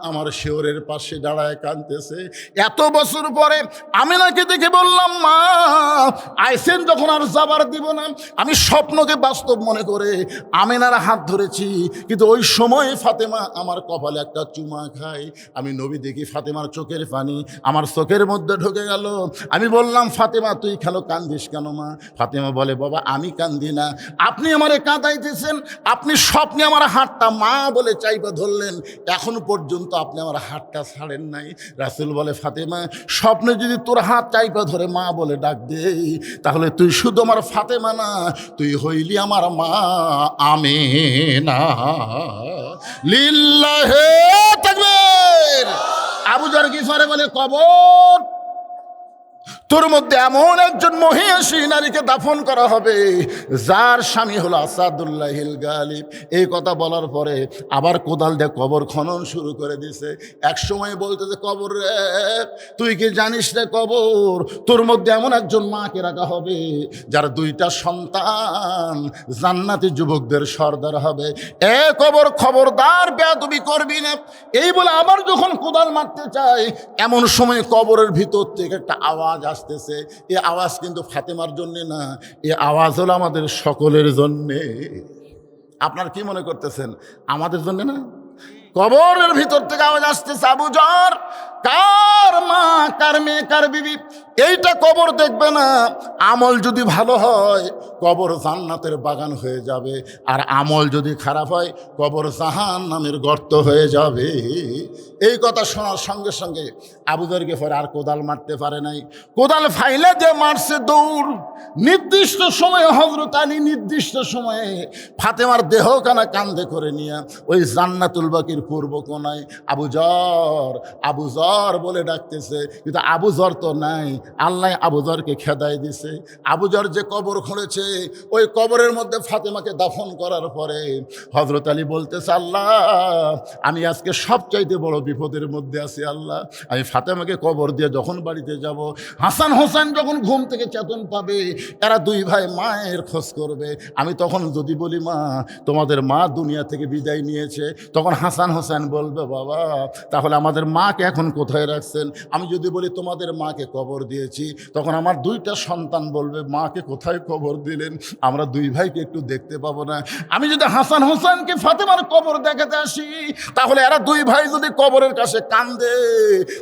আমার শিওরের পাশে দাঁড়ায় কাঁদতেছে। এত বছর পরে আমিনাকে দেখে বললাম, মা আইসেন যখন আর যাবার দিব না। আমি স্বপ্নকে বাস্তব মনে করে আমিনার হাত ধরেছি, কিন্তু ওই সময় ফাতেমা আমার কপালে একটা চুমা খায়। আমি নবী দেখি ফাতেমার চোখের পানি আমার চোখের মধ্যে ঢুকে গেল। আমি বললাম, ফাতেমা তুই খেলো কান্দিস কেন মা? ফাতেমা বলে, বাবা আমি কান্দি না, আপনি আমারে কাঁদাইতেছেন। আপনি স্বপ্নে আমার হাতটা মা বলে চাইবা ধরলেন, এখন পর্যন্ত আপনি আমার হাতটা ছাড়েন নাই। রাসূল বলে, ফাতেমা স্বপ্নে যদি তোর হাত চাইবা ধরে মা বলে ডাক দেই, তাহলে তুই শুধু আমার ফাতেমা না, তুই হইলি আমার মা আমিনা। লিল্লাহে তাকবীর। আবু যর গিফারি বলে, কবর তোর মধ্যে এমন একজন মহিষী নারীকে দাফন করা হবে যার স্বামী হলো আসাদুল্লাহিল গালিব। এই কথা বলার পরে আবার কোদাল দিয়ে কবর খনন শুরু করে দিছে। এক সময় বলতেছে, কবর রে তুই কি জানিস রে কবর, তোর মধ্যে এমন একজন মাকে রাখা হবে যার 2টা সন্তান জান্নাতি যুবকদের সর্দার হবে। এ কবর খবরদার বেয়াদবি করবি না। এই বলে আবার যখন কোদাল মারতে চায়, এমন সময় কবরের ভিতর থেকে একটা আওয়াজ আসতেছে। এই আওয়াজ কিন্তু ফাতেমার জন্যে না, এই আওয়াজ হলো আমাদের সকলের জন্যে। আপনার কি মনে করতেছেন আমাদের জন্য না? কবরের ভিতর থেকে আওয়াজ আসতেছে, আবু যর কার মা কার মেয়ে কার বিবি এইটা কবর দেখবে না। আমল যদি ভালো হয় কবর জান্নাতের বাগান হয়ে যাবে, আর আমল যদি খারাপ হয় কবর জাহান্নামের গর্ত হয়ে যাবে। এই কথা শোনার সঙ্গে সঙ্গে আবু যর গিফারি আর কোদাল মারতে পারে নাই। কোদাল ফাইলে যে মারছে দৌড়, নির্দিষ্ট সময়ে হযরত আলী নির্দিষ্ট সময়ে ফাতেমার দেহখানা কাঁধে করে নিয়ে ওই জান্নাতুল বাকির পূর্ব কোণায় আবু জর বলে ডাকতেছে, কিন্তু আবু জর তো নাই। আল্লাহ আবু জরকে খেদাই দিছে। আবু জর যে কবর খুঁড়েছে ওই কবরের মধ্যে ফাতেমাকে দাফন করার পরে হযরত আলী বলতেছে, আল্লাহ আমি আজকে সবচাইতে বড় বিপদের মধ্যে আছি। আল্লাহ আমি ফাতেমাকে কবর দিয়ে যখন বাড়িতে যাব, হাসান হোসেন যখন ঘুম থেকে চেতন পাবে, এরা দুই ভাই মায়ের খোঁজ করবে। আমি তখন যদি বলি মা তোমাদের মা দুনিয়া থেকে বিদায় নিয়েছে, তখন হাসান হোসেন বলবে বাবা তাহলে আমাদের মাকে এখন কোথায় রাখছেন? আমি যদি বলি তোমাদের মাকে কবর দিয়েছি, তখন আমার দুইটা সন্তান বলবে মাকে কোথায় কবর দিলেন? আমরা দুই ভাইকে একটু দেখতে পাবো না। আমি যদি হাসান হোসেনকে ফাতেমার কবর দেখাতে আসি, তাহলে এরা দুই ভাই যদি কবরের কাছে কান্দে,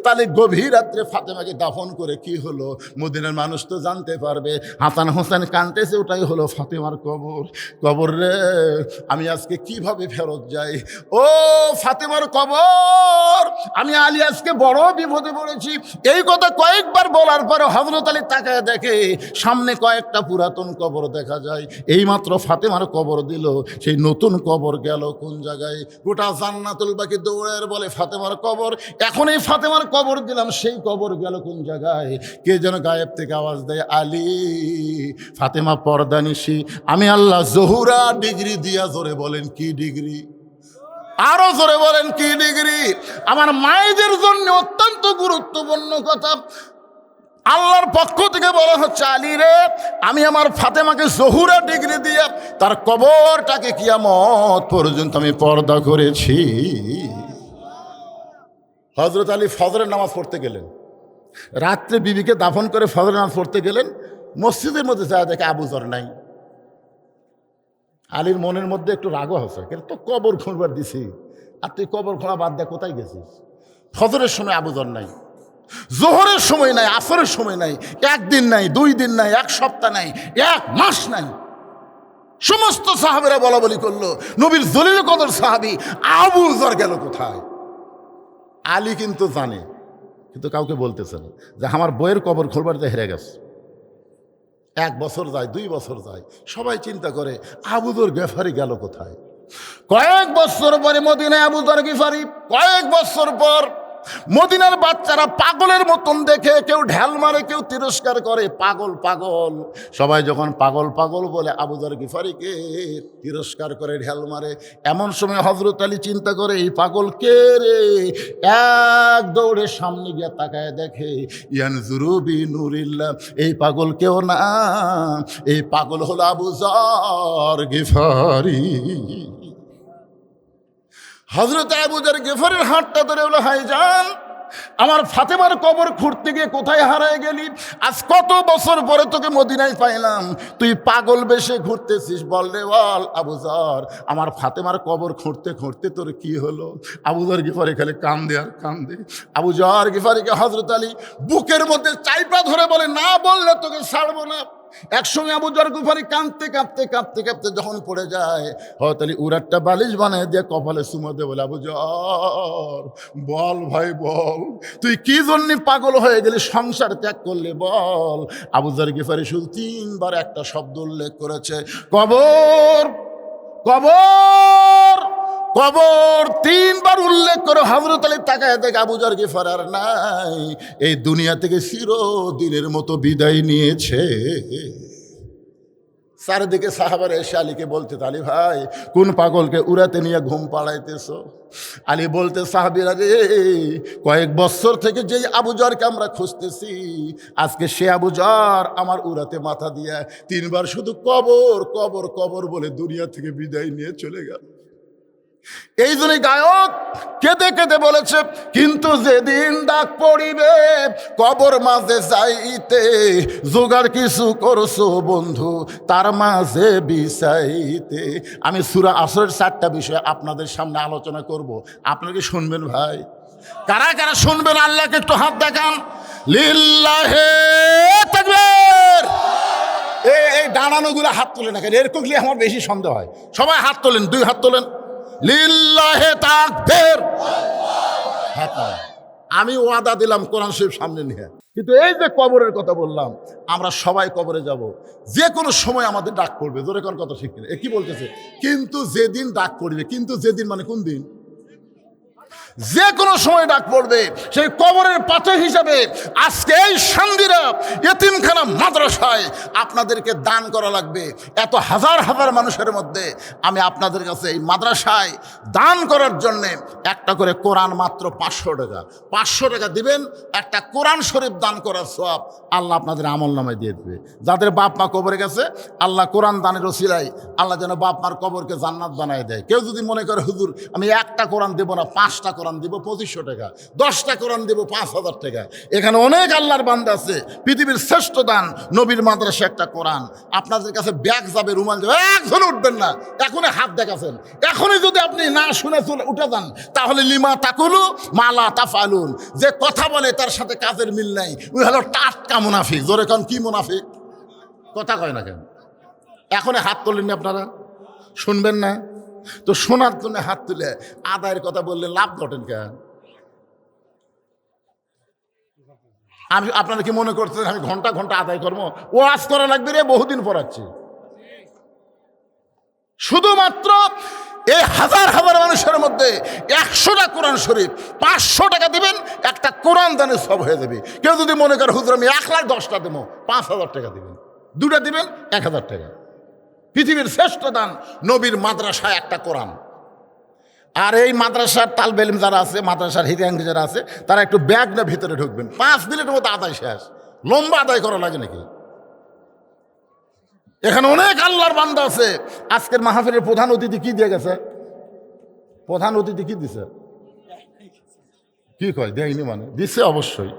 তাহলে গভীর রাত্রে ফাতেমাকে দাফন করে কি হলো মদিনার মানুষ তো জানতে পারবে। হাসান হোসেন কাঁদতেছে, ওটাই হলো ফাতেমার কবর রে। আমি আজকে কিভাবে ফেরত যাই? ও ফাতেমার কবর, আমি আলী আজকে বড় বিপদে পড়েছি। এই কথা কয়েকবার বলার পরে হযরত আলী তাকায় দেখে সামনে কয়েকটা পুরাতন কবর দেখা যায়। এইমাত্র ফাতেমার কবর দিল, সেই নতুন কবর গেল কোন জায়গায়? গোটা জান্নাতুল বাকি দৌড়ের বলে ফাতেমার কবর। এখন এই ফাতেমার কবর দিলাম, সেই কবর গেল কোন জায়গায়? কে যেন গায়েব থেকে আওয়াজ দেয়, আলী ফাতেমা পর্দানিশি। আমি আল্লাহ জহুরা ডিগ্রি দিয়া, জোরে বলেন কি ডিগ্রি? আরো জোরে বলেন কি ডিগ্রি? আমার মায়েদের জন্য অত্যন্ত গুরুত্বপূর্ণ কথা। আল্লাহর পক্ষ থেকে বলা হচ্ছে, আলী রে আমি আমার ফাতেমাকে জহুরা ডিগ্রি দিয়ে তার কবরটাকে কিয়ামত পর্যন্ত আমি পর্দা করেছি। হযরত আলী ফজরের নামাজ পড়তে গেলেন, রাত্রে বিবিকে দাফন করে ফজরের নামাজ পড়তে গেলেন। মসজিদের মধ্যে যা দেখে আবু জর নাই। আলীর মনের মধ্যে একটু রাগও হচ্ছে, কিন্তু তো কবর খুঁড়বার দিছি, আর তুই কবর খোঁড়া বাদ দিয়ে কোথায় গেছিস? ফজরের সময় আবু জর নাই, জোহরের সময় নাই, আসরের সময় নাই, একদিন নাই, 2 দিন নাই, 1 সপ্তাহ নাই, 1 মাস নাই। সমস্ত সাহাবেরা বলা বলি করলো, নবীর জলিল কদর সাহাবী আবু জর গেল কোথায়? আলী কিন্তু জানে, কিন্তু কাউকে বলতেছে না যে আমার বইয়ের কবর খোলবার দিয়ে হেরে গেছে। 1 বছর যায়, 2 বছর যায়, সবাই চিন্তা করে আবু যর গিফারি গেল কোথায়? কয়েক বছর পরে মদিনায় আবু যর গিফারি, কয়েক বছর পর মদিনার বাচ্চারা পাগলের মতন দেখে, কেউ ঢেল মারে, কেউ তিরস্কার করে, পাগল পাগল। সবাই যখন পাগল পাগল বলে আবু যর গিফারিকে তিরস্কার করে, ঢেল মারে। এমন সময় হযরত আলী চিন্তা করে এই পাগল কে রে? এক দৌড়ে সামনে গিয়ে তাকায় দেখে ইয়ানজুরু বিনুরিল্লাহ, এই পাগল কেউ না, এই পাগল হলো আবু যর গিফারি। হযরত আবু যর গিফারির হাতটা ধরে বলে, ভাইজান আমার ফাতেমার কবর খুঁড়তে গিয়ে কোথায় হারায় গেলি? আজ কত বছর পরে তোকে মদিনায় পাইলাম, তুই পাগল বেশে ঘুরতেছিস, বল রে বল। আবু যর আমার ফাতেমার কবর খুঁড়তে খুঁড়তে তোর কি হলো? আবু যর গিফারি খালি কান্দে আর কান্দে। আবু যর গিফারিকে হযরত আলী বুকের মধ্যে চাইপা ধরে বলে, না বললে তোকে ছাড়বো না। একসঙ্গে আবু যর গিফারি কাঁদতে কাঁদতে কাঁদতে কাঁদতে যখন পড়ে যায়, হযরত আলী উরাটটা বালিশ বানিয়ে দিয়ে কপালে চুমো দিয়ে বলে, আবু যর বল ভাই বল, তুই কি জন্য পাগল হয়ে গেলি, সংসার ত্যাগ করলে বল। আবু যর গিফারি শুধু 3 বার একটা শব্দ উল্লেখ করেছে, কবর কবর কবর। 3 বার উল্লেখ করে হযরত আলী তাকায় দেখে আবু যর গিফারি আর নাই, এই দুনিয়া থেকে চিরদিনের মতো বিদায় নিয়েছে। চারিদিকে সাহাবারা এসে আলীকে বলতে, আলী ভাই কোন পাগলকে উড়াতে নিয়ে ঘুম পাড়াইতেছ? আলী বলতে, সাহাবীরা রে, কয়েক বছর থেকে যেই আবু যরকে আমরা খুঁজতেছি, আজকে সে আবু যর আমার উড়াতে মাথা দিয়ে 3 বার শুধু কবর কবর কবর বলে দুনিয়া থেকে বিদায় নিয়ে চলে গেল। এই জন্য গায়ক কেঁদে কেঁদে বলেছে, কিন্তু যেদিন ডাক পড়িবে কবর মাঝে যাইতে, জোগাড় কিছু করছো বন্ধু তার মাঝে বিছাইতে। আমি সূরা আসরের 4টা বিষয় আপনাদের সামনে আলোচনা করব, আপনারা কি শুনবেন ভাই? কারা কারা শুনবেন আল্লাহকে একটু হাত দেখান। লিল্লাহে তাকবীর। এই ডানানোগুলো হাত তোলে না কেন? এরকম আমার বেশি সন্দেহ হয়। সবাই হাত তোলেন, 2 হাত তোলেন। লিল্লাহে তাকবীর। আমি ওয়াদা দিলাম কোরআন শরীফ সামনে নিয়ে কিন্তু এই যে কবরের কথা বললাম, আমরা সবাই কবরে যাব, যে কোনো সময় আমাদের ডাক পড়বে। জোরে কোন কথা ঠিক কিনা? এ কি বলতেছে? কিন্তু যেদিন ডাক পড়বে, কিন্তু যেদিন মানে কোন দিন? যে কোনো সময় ডাক পড়বে। সেই কবরের পাথর হিসাবে আজকে এই শান্তিরা এতিমখানা মাদ্রাসায় আপনাদেরকে দান করা লাগবে। এত হাজার হাজার মানুষের মধ্যে আমি আপনাদের কাছে এই মাদ্রাসায় দান করার জন্যে একটা করে কোরআন মাত্র 500 টাকা, 500 টাকা দিবেন, একটা কোরআন শরীফ দান করার সওয়াব আল্লাহ আপনাদের আমল নামায় দিয়ে দেবে। যাদের বাপ মা কবরে গেছে, আল্লাহ কোরআন দানের ওসিলায় আল্লাহ যেন বাপ মার কবরকে জান্নাত বানায় দেয়। কেউ যদি মনে করে হুজুর আমি একটা কোরআন দেব না, 5টা কোরআন দিব 2500 টাকা, 10টা কোরআন দেব 5000 টাকা। এখানে অনেক আল্লাহর বান্দা আছে। পৃথিবীর শ্রেষ্ঠ দান নবীর মাদ্রাসা একটা কোরআন। আপনাদের কাছে ব্যাগ যাবে, রুমাল যাবে, একজন উঠবেন না। এখনই হাত দেখাছেন, এখনই যদি আপনি না শুনে চলে উঠে যান, তাহলে লিমা তাকুলু মালা তাফালুন। যে কথা বলে তার সাথে কাজের মিল নাই, ওই হলো টাটকা মুনাফিক। জোরে কান কি মুনাফিক? কথা কয় না কেন? এখনই হাত তোলেননি আপনারা, শুনবেন না তো? শোনার জন্য হাত তুলে আদায়ের কথা বললে লাভ ঘটেন কেন? আমি আপনারা কি মনে করছেন আমি ঘন্টা ঘন্টা আদায় করবো? ওয়াজ করা লাগবে রে, বহুদিন পড়াচ্ছি। শুধুমাত্র এই হাজার হাজার মানুষের মধ্যে 100টা কোরআন শরীফ 500 টাকা দিবেন, একটা কোরআন দানের সব হয়ে যাবে। কেউ যদি মনে করে হুজুর আমি 1,10,000 দেবো, 5000 টাকা দিবেন, 2টা দিবেন 1000 টাকা। পৃথিবীর শ্রেষ্ঠ দান নবীর মাদ্রাসায় একটা কোরআন। আর এই মাদ্রাসার তালবে ইলম যারা আছে, মাদ্রাসার হিতাঙ্গী যারা আছে, তারা একটু ব্যাগ না ভিতরে ঢুকবেন। 5 মিনিটের মতো আদায় শেষ। লম্বা আদায় করা লাগে নাকি? এখানে অনেক আল্লাহর বান্দা আছে। আজকের মাহফিলের প্রধান অতিথি কি দিয়ে গেছে? প্রধান অতিথি কি দিছে? কি কয় দেয়নি? মানে দিচ্ছে অবশ্যই।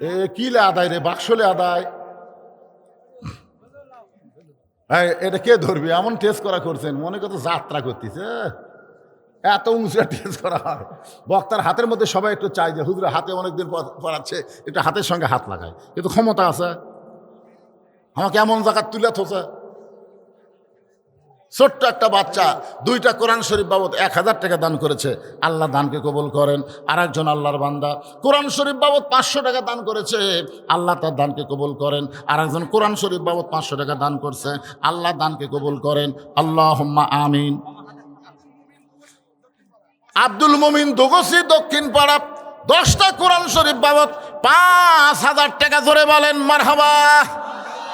এ কিলে আদায় রে, বাক্সলে আদায়। এটা কে ধরবি? এমন টেস্ট করা করছেন মনে কত যাত্রা করতেছে। এত উঁচু টেস্ট করা হয়। বক্তার হাতের মধ্যে সবাই একটু চাই যে হুজুর হাতে অনেকদিন পড়াচ্ছে, একটু হাতের সঙ্গে হাত লাগায়। কিন্তু ক্ষমতা আছে, আমাকে এমন জায়গা তুলে থোছে। ছোট্ট একটা বাচ্চা 2টা কোরআন শরীফ বাবদ 1000 টাকা দান করেছে। আল্লাহ দানকে কবুল করেন। আর একজন আল্লাহর বান্দা কোরআন শরীফ বাবদ 500 টাকা দান করেছে। আল্লাহ তার দানকে কবুল করেন। আর একজন কোরআন শরীফ বাবদ 500 টাকা দান করছে। আল্লাহ দানকে কবুল করেন। আল্লাহুম্মা আমিন। আব্দুল মুমিন দোগসি দক্ষিণ পাড়া 10টা কোরআন শরীফ বাবদ 5000 টাকা ধরে বলেন মারহাবা।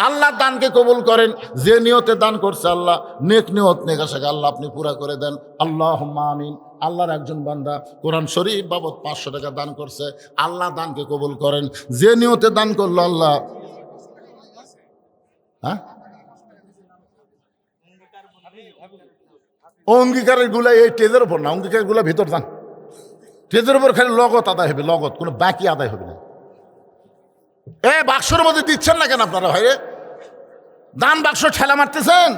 আল্লাহ দানকে কবুল করেন। যে নিয়তে দান করছে আল্লাহ নেক নিয়ত নেক আশাকে আল্লাহ আপনি পুরা করে দেন। আল্লাহুম্মা আমিন। আল্লাহর একজন বান্দা কোরআন শরীফ বাবদ 500 টাকা দান করছে। আল্লাহ দানকে কবুল করেন। যে নিয়তে দান করলো আল্লাহ, হ্যাঁ অঙ্গীকারের গুলা এই টেজের উপর না, অঙ্গীকারের গুলা ভিতর যান। টেজের উপর খালি লগত আদায় হবে, লগত, কোনো বাকি আদায় হবে না। বাক্সর মধ্যে দিচ্ছেন না কেন আপনারা? ভাইরে দান বাক্স ঠেলা মারতেছেন।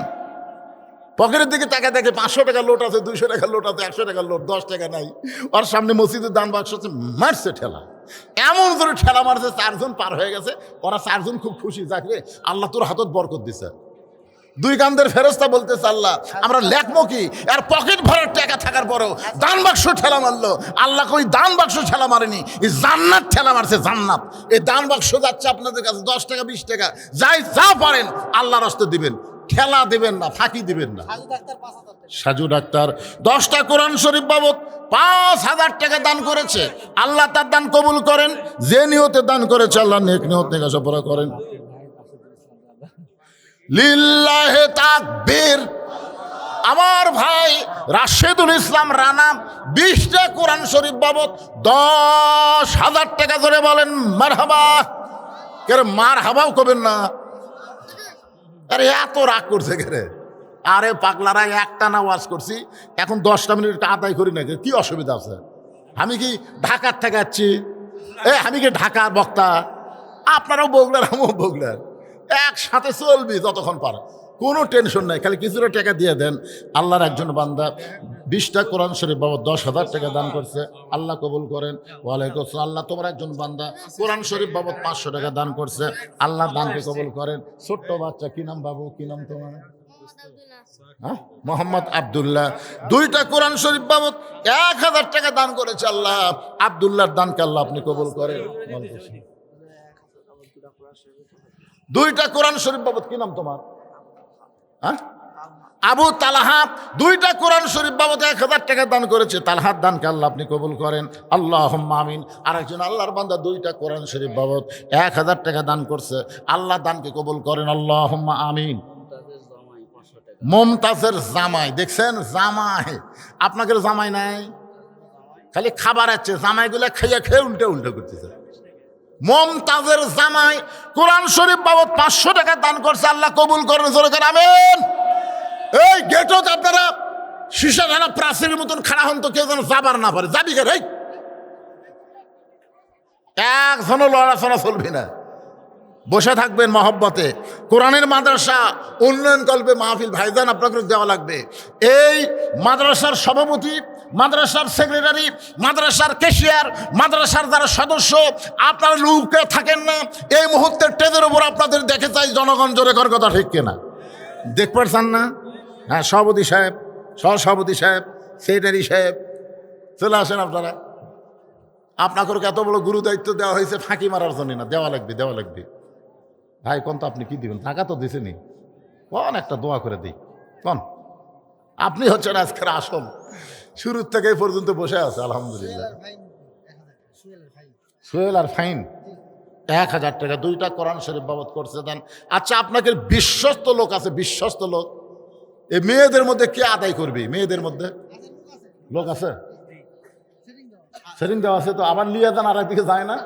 পকেটের দিকে টাকা দেখে 500 টাকার লোট আছে, 200 টাকার লোট আছে, 100 টাকার লোট, 10 টাকা নাই। ওর সামনে মসজিদের দান বাক্স আছে, মারছে ঠেলা। এমন করে ঠেলা মারছে 4 জন পার হয়ে গেছে। ওরা 4 জন খুব খুশি, যাকে আল্লাহ তোর হাতত বরকত দিছে। 2 কান্দের ফেরেশতা বলতেছে আল্লাহ আমরা লেখবো কি? আর পকেট ভরার টাকা থাকার পরেও দান বাক্স ঠেলা মারলো। আল্লাহ কই দান বাক্স ঠেলা মারেনি, এই জান্নাত ঠেলা মারছে, জান্নাত। এই দান বাক্স যাচ্ছে আপনাদের কাছে 10 টাকা 20 টাকা, যাই যা পারেন আল্লাহর রাস্তায় দিবেন, ঠেলা দিবেন না, ফাঁকি দিবেন না। সাজু ডাক্তার 10টা কোরআন শরীফ বাবদ 5000 টাকা দান করেছে। আল্লাহ তার দান কবুল করেন। যে নিয়তে দান করেছে আল্লাহ নেক নিয়ত নেক আশা পুরা করেন। লিল্লাহে তাকবীর। আমার ভাই রাশেদুল ইসলাম রানা 20টা কোরআন শরীফ বাবদ 10,000 টাকা ধরে বলেন মারহাবা। কেরে মারহাবাও করবেন না? আরে এত রাগ করছে কেরে? আরে পাগলারা একটা না ওয়াজ করছি, এখন 10টা মিনিট আদায় করি না, কি অসুবিধা আছে? আমি কি ঢাকার থেকে যাচ্ছি? আমি কি ঢাকার বক্তা? আপনারাও বগলার, আমিও বগলার, একসাথে চলবি যতক্ষণ পারে। কোনো টেনশন নাই, খালি কিছুটা টাকা দিয়ে দেন। আল্লাহর একজন বান্দা 20টা কোরআন শরীফ বাবদ 10,000 টাকা দান করছে, আল্লাহ কবুল করেন। ওয়ালাইকুম আসসালাম। আল্লাহ তোমার একজন বান্দা কোরআন শরীফ বাবদ 500 টাকা দান করছে, আল্লাহ দানকে কবুল করেন। ছোট্ট বাচ্চা, কি নাম বাবু, কি নাম তোমার? হ্যাঁ, মোহাম্মদ আব্দুল্লাহ। 2টা কোরআন শরীফ বাবদ 1000 টাকা দান করেছে, আল্লাহ আব্দুল্লাহর দানকে আল্লাহ আপনি কবুল করেন। 2টা কোরআন শরীফ বাবদ, কি নাম তোমার? হ্যাঁ, আবু তালহা। 2টা কোরআন শরীফ বাবদ 1000 টাকা দান করেছে, তালহার দানকে আল্লাহ আপনি কবুল করেন। আল্লাহুম্মা আমিন। আরেকজন আল্লাহর বান্দা 2টা কোরআন শরীফ বাবদ 1000 টাকা দান করছে, আল্লাহ দানকে কবুল করেন। আল্লাহুম্মা আমিন। মমতাজের জামাই, দেখছেন জামাই, আপনাদের জামাই নাই, খালি খাবার আছে, জামাইগুলা খেয়ে খেয়ে উল্টে উল্টে করতেছে। মমতাজের জামাই কোরআন শরীফ বাবদ 500 টাকা দান করছে, আল্লাহ কবুল করেন। জোরে করে আমিন। এই গেটত আপনারা সীসা ধানা প্রাচীরের মতন খাড়া হন তো কেউ যেন যাবার না পারে, যাবি কে? একজনও লড়াচড়া চলবি না, বসে থাকবেন মহব্বতে। কোরআনের মাদ্রাসা উন্নয়ন কল্পে মাহফিল ভাইজান আপনাকে দেওয়া লাগবে। এই মাদ্রাসার সভাপতি, মাদ্রাসার সেক্রেটারি, মাদ্রাসার ক্যাশিয়ার, মাদ্রাসার যারা সদস্য, আপনারা লুকে থাকেন না, এই মুহূর্তে টেজের উপর আপনাদের দেখে চাই জনগণ। জোরে কর কথা, ঠিক কিনা? দেখ পারছেন না? হ্যাঁ, সভাপতি সাহেব, সহসভাপতি সাহেব, সেক্রেটারি সাহেব, চলে আসেন আপনারা। আপনাকে এত বড় গুরু দায়িত্ব দেওয়া হয়েছে ফাঁকি মারার জন্য না, দেওয়া লাগবে, দেওয়া লাগবে। ভাই কোন তো আপনি কি দিবেন? টাকা তো দিছেনি, কোন একটা দোয়া করে দিই কোন? আপনি হচ্ছেন আজকের আসল, শুরুর থেকে এই পর্যন্ত বসে আছে আলহামদুলিল্লাহ। সোহেল আর ফাইন 1000 টাকা 2টা কোরআন শরীফ বাবদ করছে দেন। আচ্ছা, আপনাকে বিশ্বস্ত লোক আছে, বিশ্বস্ত লোক, এই মেয়েদের মধ্যে কে আদায় করবে? মেয়েদের মধ্যে লোক আছে, সেটিং দেওয়া আছে তো, আবার লিয়ে দেন আর একদিকে যায় না,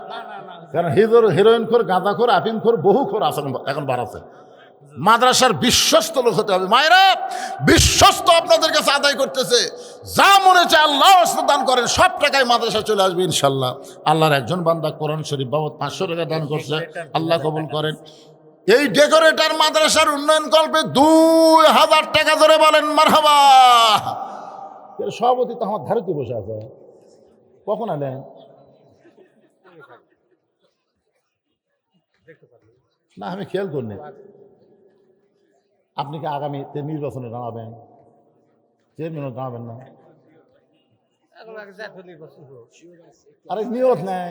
কারণ হিরোইন খোর, গাঁদা খোর, আফিম খোর, বহু খোর আছে এখন বাড়াচ্ছে। মাদ্রাসার বিশ্বস্ত লোক হতে হবে। মায়েরা বিশ্বস্ত আপনাদের কাছে আদায় করতেছে, যা মনে চায় আল্লাহ দান করেন, সব টাকায় মাদ্রাসা চলে আসবে ইনশাল্লাহ। আল্লাহর একজন বান্দা কোরআন শরীফ বাবদ 500 টাকা দান করছে, আল্লাহ কবুল করেন। এই ডেকোরেটর মাদ্রাসার উন্নয়ন কল্পে 2000 টাকা ধরে বলেন মারহাবা। সভাপতি তো আমার ধারতে বসে আছে, কখন আলেন? না, আমি খেয়াল করিনি। আপনি কি আগামীতে নির্বাচনে দাঁড়াবেন? চেয়ারম্যানও দাঁড়াবেন না? আরে নিয়ত নেই,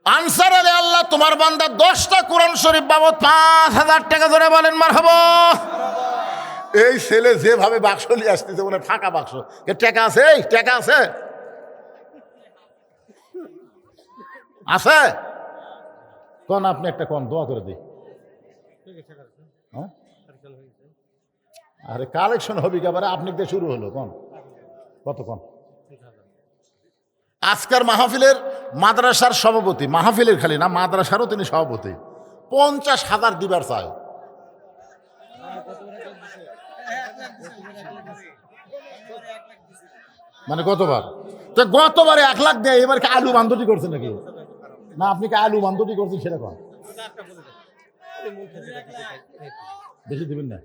আনসার আলী আল্লাহ তোমার বান্দা 10টা কোরআন শরীফ বাবদ 5000 টাকা ধরে বলেন মারহাবা। এই ছেলে যেভাবে বাক্স নিয়ে আসতেছে, মানে ফাঁকা বাক্স, এর টাকা আছে? এই টাকা আছে? আছে কোন? আপনি একটা কোন দোয়া করে দিই। আরে কালেকশন হবে একেবারে, আপনি দিয়ে শুরু হলো কোন? কত কোন? আজকের মাহফিলের মাদ্রাসার সভাপতি, মাহফিলের খালি না, মাদ্রাসারও তিনি সভাপতি, 50,000 দিবার চায়। মানে গতবার তো, গতবারে 1 লাখ দেয়, এবার কি আলু বান্ধটি করছে নাকি? না, আপনি কি আলু বান্ধটি করছেন সেটা কোন? বেশি দিবেন না?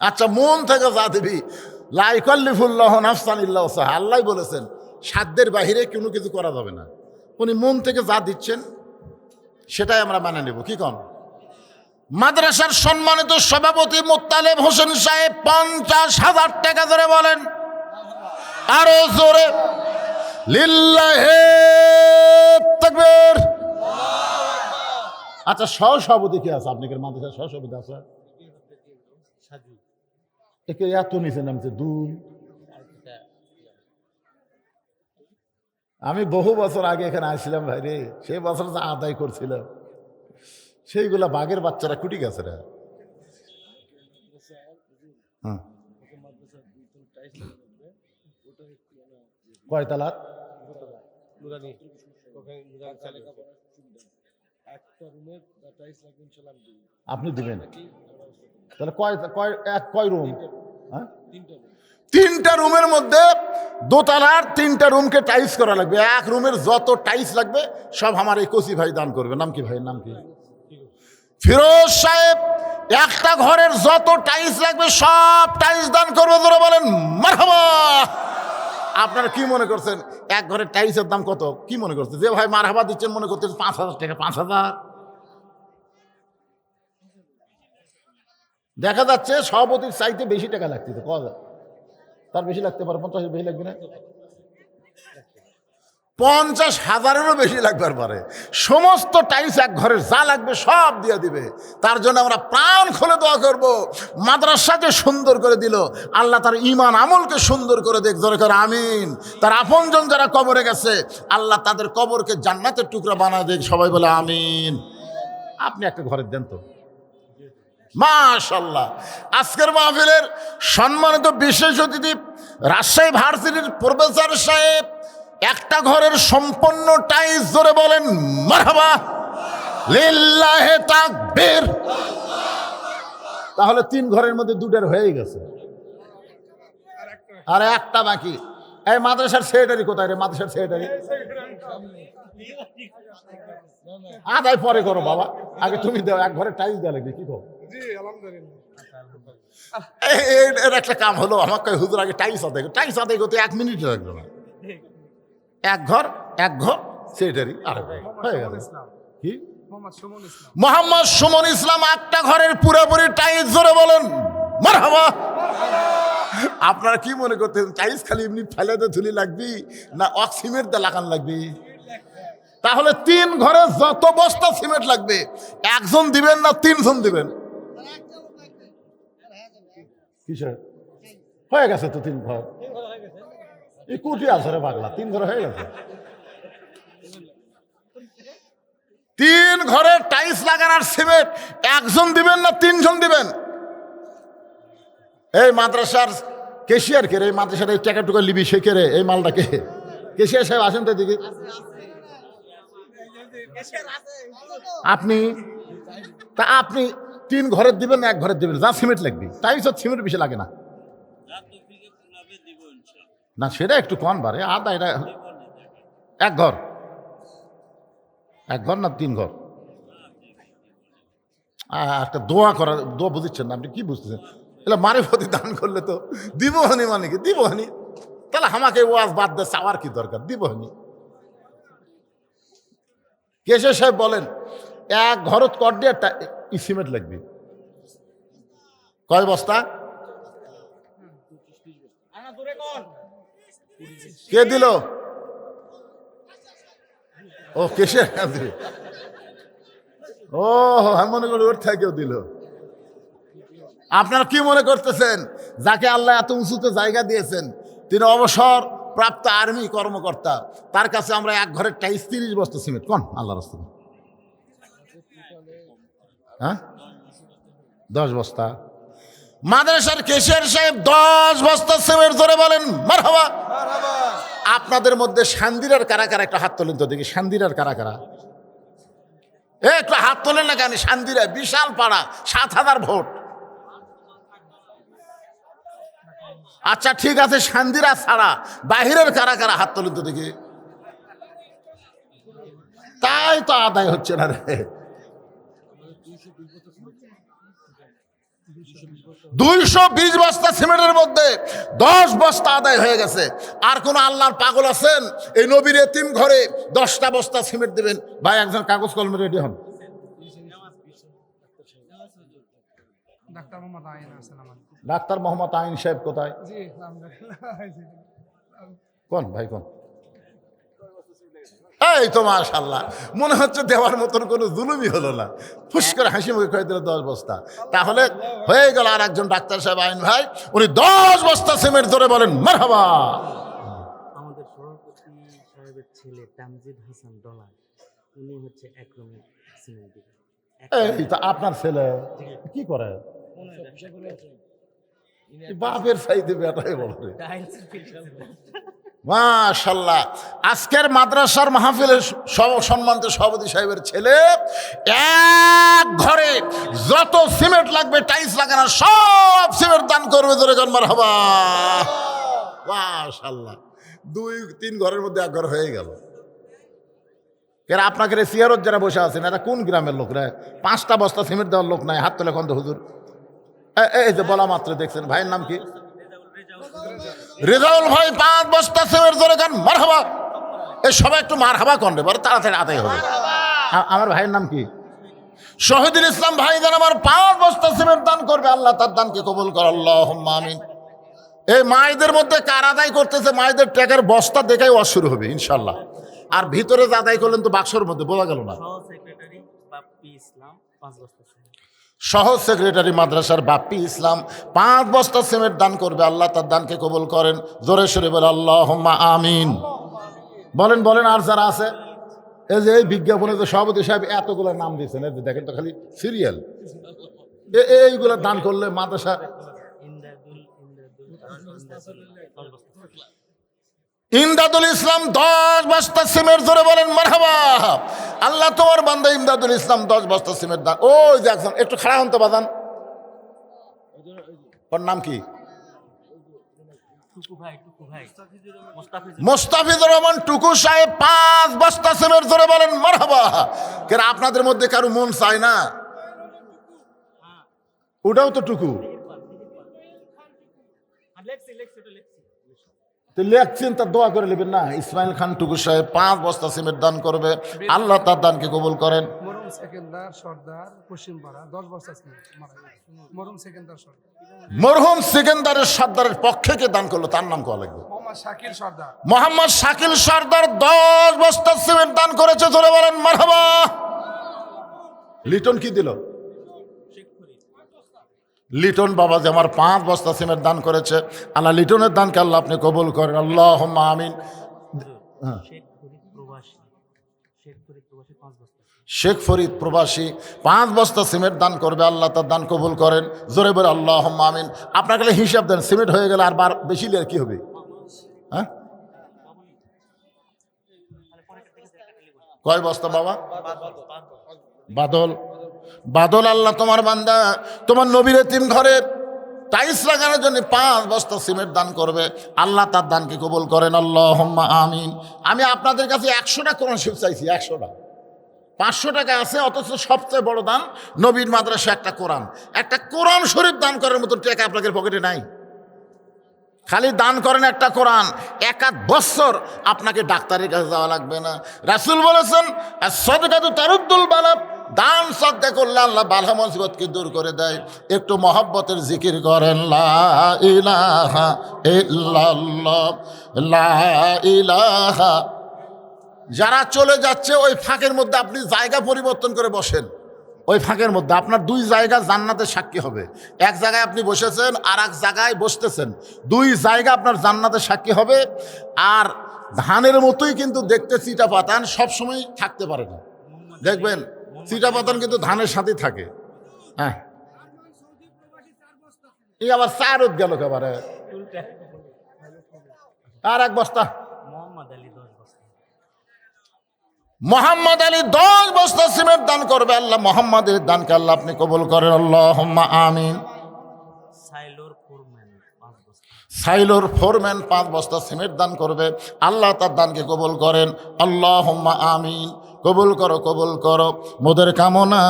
আচ্ছা, মন থেকে যা দিবি, লা ইউকাল্লিফুল্লাহু নাফসান ইল্লা উসআহা, আল্লাহ বলেছেন সাধ্যের বাহিরে কোনো কিছু করা যাবে না। উনি মন থেকে যা দিচ্ছেন সেটাই আমরা মানে নেব, কি কন? মাদ্রাসার সম্মানিত সভাপতি মোত্তালেব হোসেন সাহেব 50,000 টাকা ধরে বলেন আরো জোরে, লিল্লাহে তাকবীর। আচ্ছা, সহসভাপতি কি আছে আপনাদের মাদ্রাসার? সহসভাপতি আছে? একে এত নিচে নামছে 2। আমি বহু বছর আগে এখানে আসছিলাম ভাই রে, সেই বছর যা আদায় করছিলাম সেইগুলা বাঘের বাচ্চারা কুটি গেছে রে। হ্যাঁ, কয় তালাত? আপনি দিবেন তাহলে কয় রুম? হ্যাঁ, 3টা রুমের মধ্যে দোতলার 3টা রুমকে টাইলস করা লাগবে। এক রুমের যত টাইলস লাগবে সব আমার এই কচি ভাই দান করবে। নাম কি ভাইয়ের নাম কি? ফিরোজ সাহেব। একটা ঘরের যত টাইলস লাগবে সব টাইলস দান করবে। ধরে বলেন মারহাবা। আপনারা কি মনে করছেন এক ঘরের টাইলসের দাম কত? কি মনে করছেন যে ভাই মারহাবা দিচ্ছেন মনে করছেন 5,000 টাকা? 5,000 দেখা যাচ্ছে সভাপতির চাইতে বেশি টাকা লাগছে। তো কত তার বেশি লাগতে পারে? 50 বেশি লাগবে না? 50,000-এরও বেশি লাগবার পারে। সমস্ত টাইলস এক ঘরের যা লাগবে সব দিয়ে দিবে। তার জন্য আমরা প্রাণ খুলে দোয়া করব, মাদ্রাসাকে সুন্দর করে দিল আল্লাহ, তার ঈমান আমলকে সুন্দর করে দেখ। জোরে করে আমিন। তার আপনজন যারা কবরে গেছে আল্লাহ তাদের কবরকে জান্নাতের টুকরা বানায় দেখ। সবাই বলে আমিন। আপনি একটা ঘরের দেন তো। মাশাআল্লাহ। আজকের মাহফিলের সম্মানিত বিশেষ অতিথি রাজশাহী ভার্সিটির প্রফেসর সাহেব একটা ঘরের সম্পূর্ণ টাইলস। ধরে বলেন মারহাবা, লিল্লাহে তাকবীর। তাহলে 3 ঘরের মধ্যে 2টার হয়ে গেছে, আর একটা বাকি। এই মাদ্রাসার সেক্রেটারি কোথায় রে? মাদ্রাসার সেক্রেটারি আদায় পরে করো বাবা, আগে তুমি দাও। এক ঘরে টাইলস দেওয়া লাগবে। কি করো? এর একটা কাম হলো, আমাকে হুজুর আগে টাইলস আদায় করো। টাইলস আদায় করতে 1 মিনিট লাগলো না। এক ঘর সেক্রেটারি আর হয়ে গেল। কি? মোহাম্মদ সুমন ইসলাম একটা ঘরের পুরোপুরি টাইলস। ধরে বলেন মারহাবা। আপনারা কি মনে করতেন টাইলস খালি এমনি ফেলাতে ধুলি লাগবি না সিমেন্ট দিয়ে লাগান লাগবি? তাহলে 3 ঘরে যত বস্তা সিমেন্ট লাগবে একজন দিবেন না 3 জন দিবেন? কিসের হয়ে গেছে তো 3 ঘর। এই কুটি আছে রে পাগলা, 3 ঘর হয়ে গেছে। 3 ঘরে টাইলস লাগানোর সিমেন্ট একজন দিবেন না 3 জন দিবেন? এই মাদ্রাসার কেশিয়ার কে রে? এই মাদ্রাসার এই টাকা টুকা লিবি সে কে রে? এই মালটাকে কেশিয়ার সাহেব আসেন তো দিকে। আপনি 3 ঘরের দিবেন না 1 ঘরের দিবেন? যা সিমেন্ট লাগবে টাইলস আর সিমেন্ট বেশি লাগে না। না সেটা একটু কম বাড়ে আদা। এটা 1 ঘর না 3 ঘর? একটা দোয়া করা, দোয়া বুঝছেন না আপনি? কি বুঝতেছেন? এগুলো মারিফতি দান করলে তো দিবহানি, মানে কি দিবহানি? তাহলে আমাকে ওয়াজ বাদ দিয়ে চাওয়ার কি দরকার? দিবহানি। কেশে সাহেব বলেন 1 ঘরত কর দিয়ে সিমেন্ট লাগবে কয় বস্তা? কে দিল? ও কেশে। ও আমি মনে করি ওর থেকেও দিল। আপনারা কি মনে করতেছেন যাকে আল্লাহ এত উঁচুতে জায়গা দিয়েছেন তিনি অবসর প্রাপ্ত আর্মি কর্মকর্তা, তার কাছে আমরা 1 ঘরের টাইলস 30 বস্তা সিমেন্ট কোন আল্লাহ রাস্তায়? হ্যাঁ 10 বস্তা। মাদ্রাসার কেশিয়ার সাহেব 10 বস্তা সিমেন্ট। ধরে বলেন মারহাবা। আপনাদের মধ্যে শান্দিরার কারা কারা? একটা হাত তোলেন তো দেখি। শান্দিরার কারা কারা? একটু হাত তোলেন না কেন? শান্দিরা বিশাল পাড়া, 7,000 ভোট। আচ্ছা ঠিক আছে, শান্দিরা ছাড়া বাহিরের কারা কারা? হাত তোলেন তো দেখি। তাই তো আদায় হচ্ছে না রে। 220 বস্তা সিমেন্টের মধ্যে 10 বস্তা আদায় হয়ে গেছে। আর কোন আল্লাহর পাগল আছেন এই নবীর এতিম ঘরে 10টা বস্তা সিমেন্ট দিবেন? ভাই একজন কাগজ কলমে রেডি হন। ডাক্তার মোহাম্মদ আইন সাহেব কোথায়? কোন ভাই কোন? এই তো মাশাআল্লাহ, মনে হচ্ছে দেওয়ার মতন কোনো জুলুমই হলো না। ফুস করে হাসি মুখে খেয়ে দিল 10 বস্তা। তাহলে হয়ে গেল। আর একজন ডাক্তার সাহেব আইন ভাই, উনি 10 বস্তা সিমেন্ট। ধরে বলেন মারহাবা। আমাদের সভাপতি সাহেবের ছেলে তামজিদ হাসান ডলার, উনি হচ্ছে 1 রুমের সিমেন্ট দিবেন। এই তো আপনার ছেলে কি করে? বাপের চাইতে বেটাই বলে। মাশাআল্লাহ। আজকের মাদ্রাসার মাহফিলের সম্মানিত সভাপতি সাহেবের ছেলে 1 ঘরে যত সিমেন্ট লাগবে টাইলস লাগানোর সব সিমেন্ট দান করবে, জোরে কোন মারহাবা। মাশাআল্লাহ, 2-3 ঘরের মধ্যে এক ঘর হয়ে গেল। এরা আপনাকে সিয়ারত যারা বসে আছেন এরা কোন গ্রামের লোক রে? 5টা বস্তা সিমেন্ট দেওয়ার লোক নাই, হাত তুলে কন্ত হুজুর। এই যে বলা মাত্র দেখছেন, ভাইয়ের নাম কি? রেজাউল ভাই 5 বস্তা সিমেন্ট, জোরে কোন মারহাবা। এই সবাই একটু মারহাবা কন রে, বড় তাড়াতাড়ি আদায় হবে। আমার ভাইয়ের নাম কি? শহীদুল ইসলাম ভাই যেন আমার 5 বস্তা সিমেন্ট দান করবে, আল্লাহ তার দানকে কবুল কর, আল্লাহুম্মা আমিন। এই মায়েদের মধ্যে কার আদায় করতেছে? মায়েদের টাকার বস্তা দেখাই ওয়াজ শুরু হবে ইনশাল্লাহ। আর ভিতরে যে আদায় করলেন তো বাক্সর মধ্যে বোঝা গেল না। সহ সেক্রেটারি বাপ্পি ইসলাম 5 বস্তা সিমেন্ট। সহ সেক্রেটারি মাদ্রাসার বাপ্পি ইসলাম 5 বস্তা সিমেন্ট দান করবে, আল্লাহ তার দানকে কবুল করেন, জোরে সরে বলে আল্লাহুম্মা আমিন। বলেন বলেন আর যারা আছে, এই যে এই বিজ্ঞাপনে যে সভাপতি সাহেব এতগুলো নাম দিয়েছেন, এই যে দেখেন তো খালি সিরিয়াল, এইগুলো দান করলে মাদ্রাসা। ইমদাদুল ইসলাম 10 বস্তা সিমেন্ট, জোরে বলেন মারহাবা। আল্লাহ তোমার বান্দা ইমদাদুল ইসলাম 10 বস্তা সিমেন্ট দান। ওই যে একজন একটু খাড়া হন তো বাদান, ওর নাম কি? মোস্তাফিজুর রহমান টুকু সাহেব 5 বস্তা সিমেন্ট, জোরে বলেন মারহাবা। কেন আপনাদের মধ্যে কারো মন চায় না? ওটাও তো টুকু লেখছেন, তার দোয়া করে নেবেন না। ইসমাইল খান টুকু সাহেব 5 বস্তা সিমেন্ট দান করবে, আল্লাহ তার দানকে কবুল করেন। মরহুম সেকেন্দার সর্দার পশ্চিমপাড়া 10 বস্তা সিমেন্ট। মরহুম সেকেন্দার সর্দার, মরহুম সেকেন্দারের সর্দারের পক্ষে কে দান করলো তার নাম কওয়া লাগবে? মোহাম্মদ শাকিল সর্দার। মোহাম্মদ শাকিল সর্দার 10 বস্তা সিমেন্ট দান করেছে, জোরে বলেন মারহাবা। লিটন কি দিল? লিটন বাবা যে আমার 5 বস্তা সিমেন্ট দান করেছে, আল্লাহ লিটনের দানকে আল্লাহ আপনি কবুল করেন, আল্লাহুম্মা আমিন। শেখ ফরিদ প্রবাসী 5 বস্তা সিমেন্ট দান করবে, আল্লাহ তার দান কবুল করেন, জোরে বলে আল্লাহুম্মা আমিন। আপনার কাছে হিসাব দেন, সিমেন্ট হয়ে গেলে আর বার বেশি নিলে কি হবে? হ্যাঁ, কয় বস্তা বাবা? বাদল, বাদল আল্লাহ তোমার বান্দা তোমার নবীর এতিম ঘরে টাইলস লাগানোর জন্য 5 বস্তা সিমেন্ট দান করবে, আল্লাহ তার দানকে কবুল করেন, আল্লাহুম্মা আমিন। আমি আপনাদের কাছে 100টা কোরআন শরীফ চাইছি, 100টা। 500 টাকা আছে, অথচ সবচেয়ে বড় দান নবীর মাদ্রাসা একটা কোরআন শরীফ দান করার মতো টাকা আপনাদের পকেটে নাই। খালি দান করেন একটা কোরআন, 1 বছর আপনাকে ডাক্তারের কাছে যাওয়া লাগবে না। রাসূল বলেছেন সাদকাতু তারুদ্দুল বালা, দান সাদকা করলে আল্লাহ বালা মুসিবতকে দূর করে দেয়। একটু মহব্বতের জিকির করেন, লা ইলাহা ইল্লাল্লাহ, লা ইলাহা। যারা চলে যাচ্ছে ওই ফাঁকের মধ্যে আপনি জায়গা পরিবর্তন করে বসেন, ওই ফাঁকের মধ্যে আপনার 2 জায়গা জান্নাতের সাক্ষী হবে। এক জায়গায় আপনি বসেছেন আর এক জায়গায় বসতেছেন, 2 জায়গা আপনার জান্নাতের সাক্ষী হবে। আর ধানের মতোই কিন্তু দেখতে চিটা পাতান সবসময় থাকতে পারে না, দেখবেন চিটা পাতান কিন্তু ধানের সাথেই থাকে। হ্যাঁ, এই আবার 4 গেল একেবারে, আর 1 বস্তা। মোহাম্মদ আলী 10 বস্তা সিমেন্ট দান করবে, আল্লাহ মোহাম্মদের দানকে আল্লাহ আপনি কবুল করেন, আল্লাহুম্মা আমিন। সাইলোর ফোরম্যান 5 বস্তা সিমেন্ট দান করবে, আল্লাহ তার দানকে কবুল করেন, আল্লাহুম্মা আমিন। কবুল করো, কবুল করো, মোদের কামনা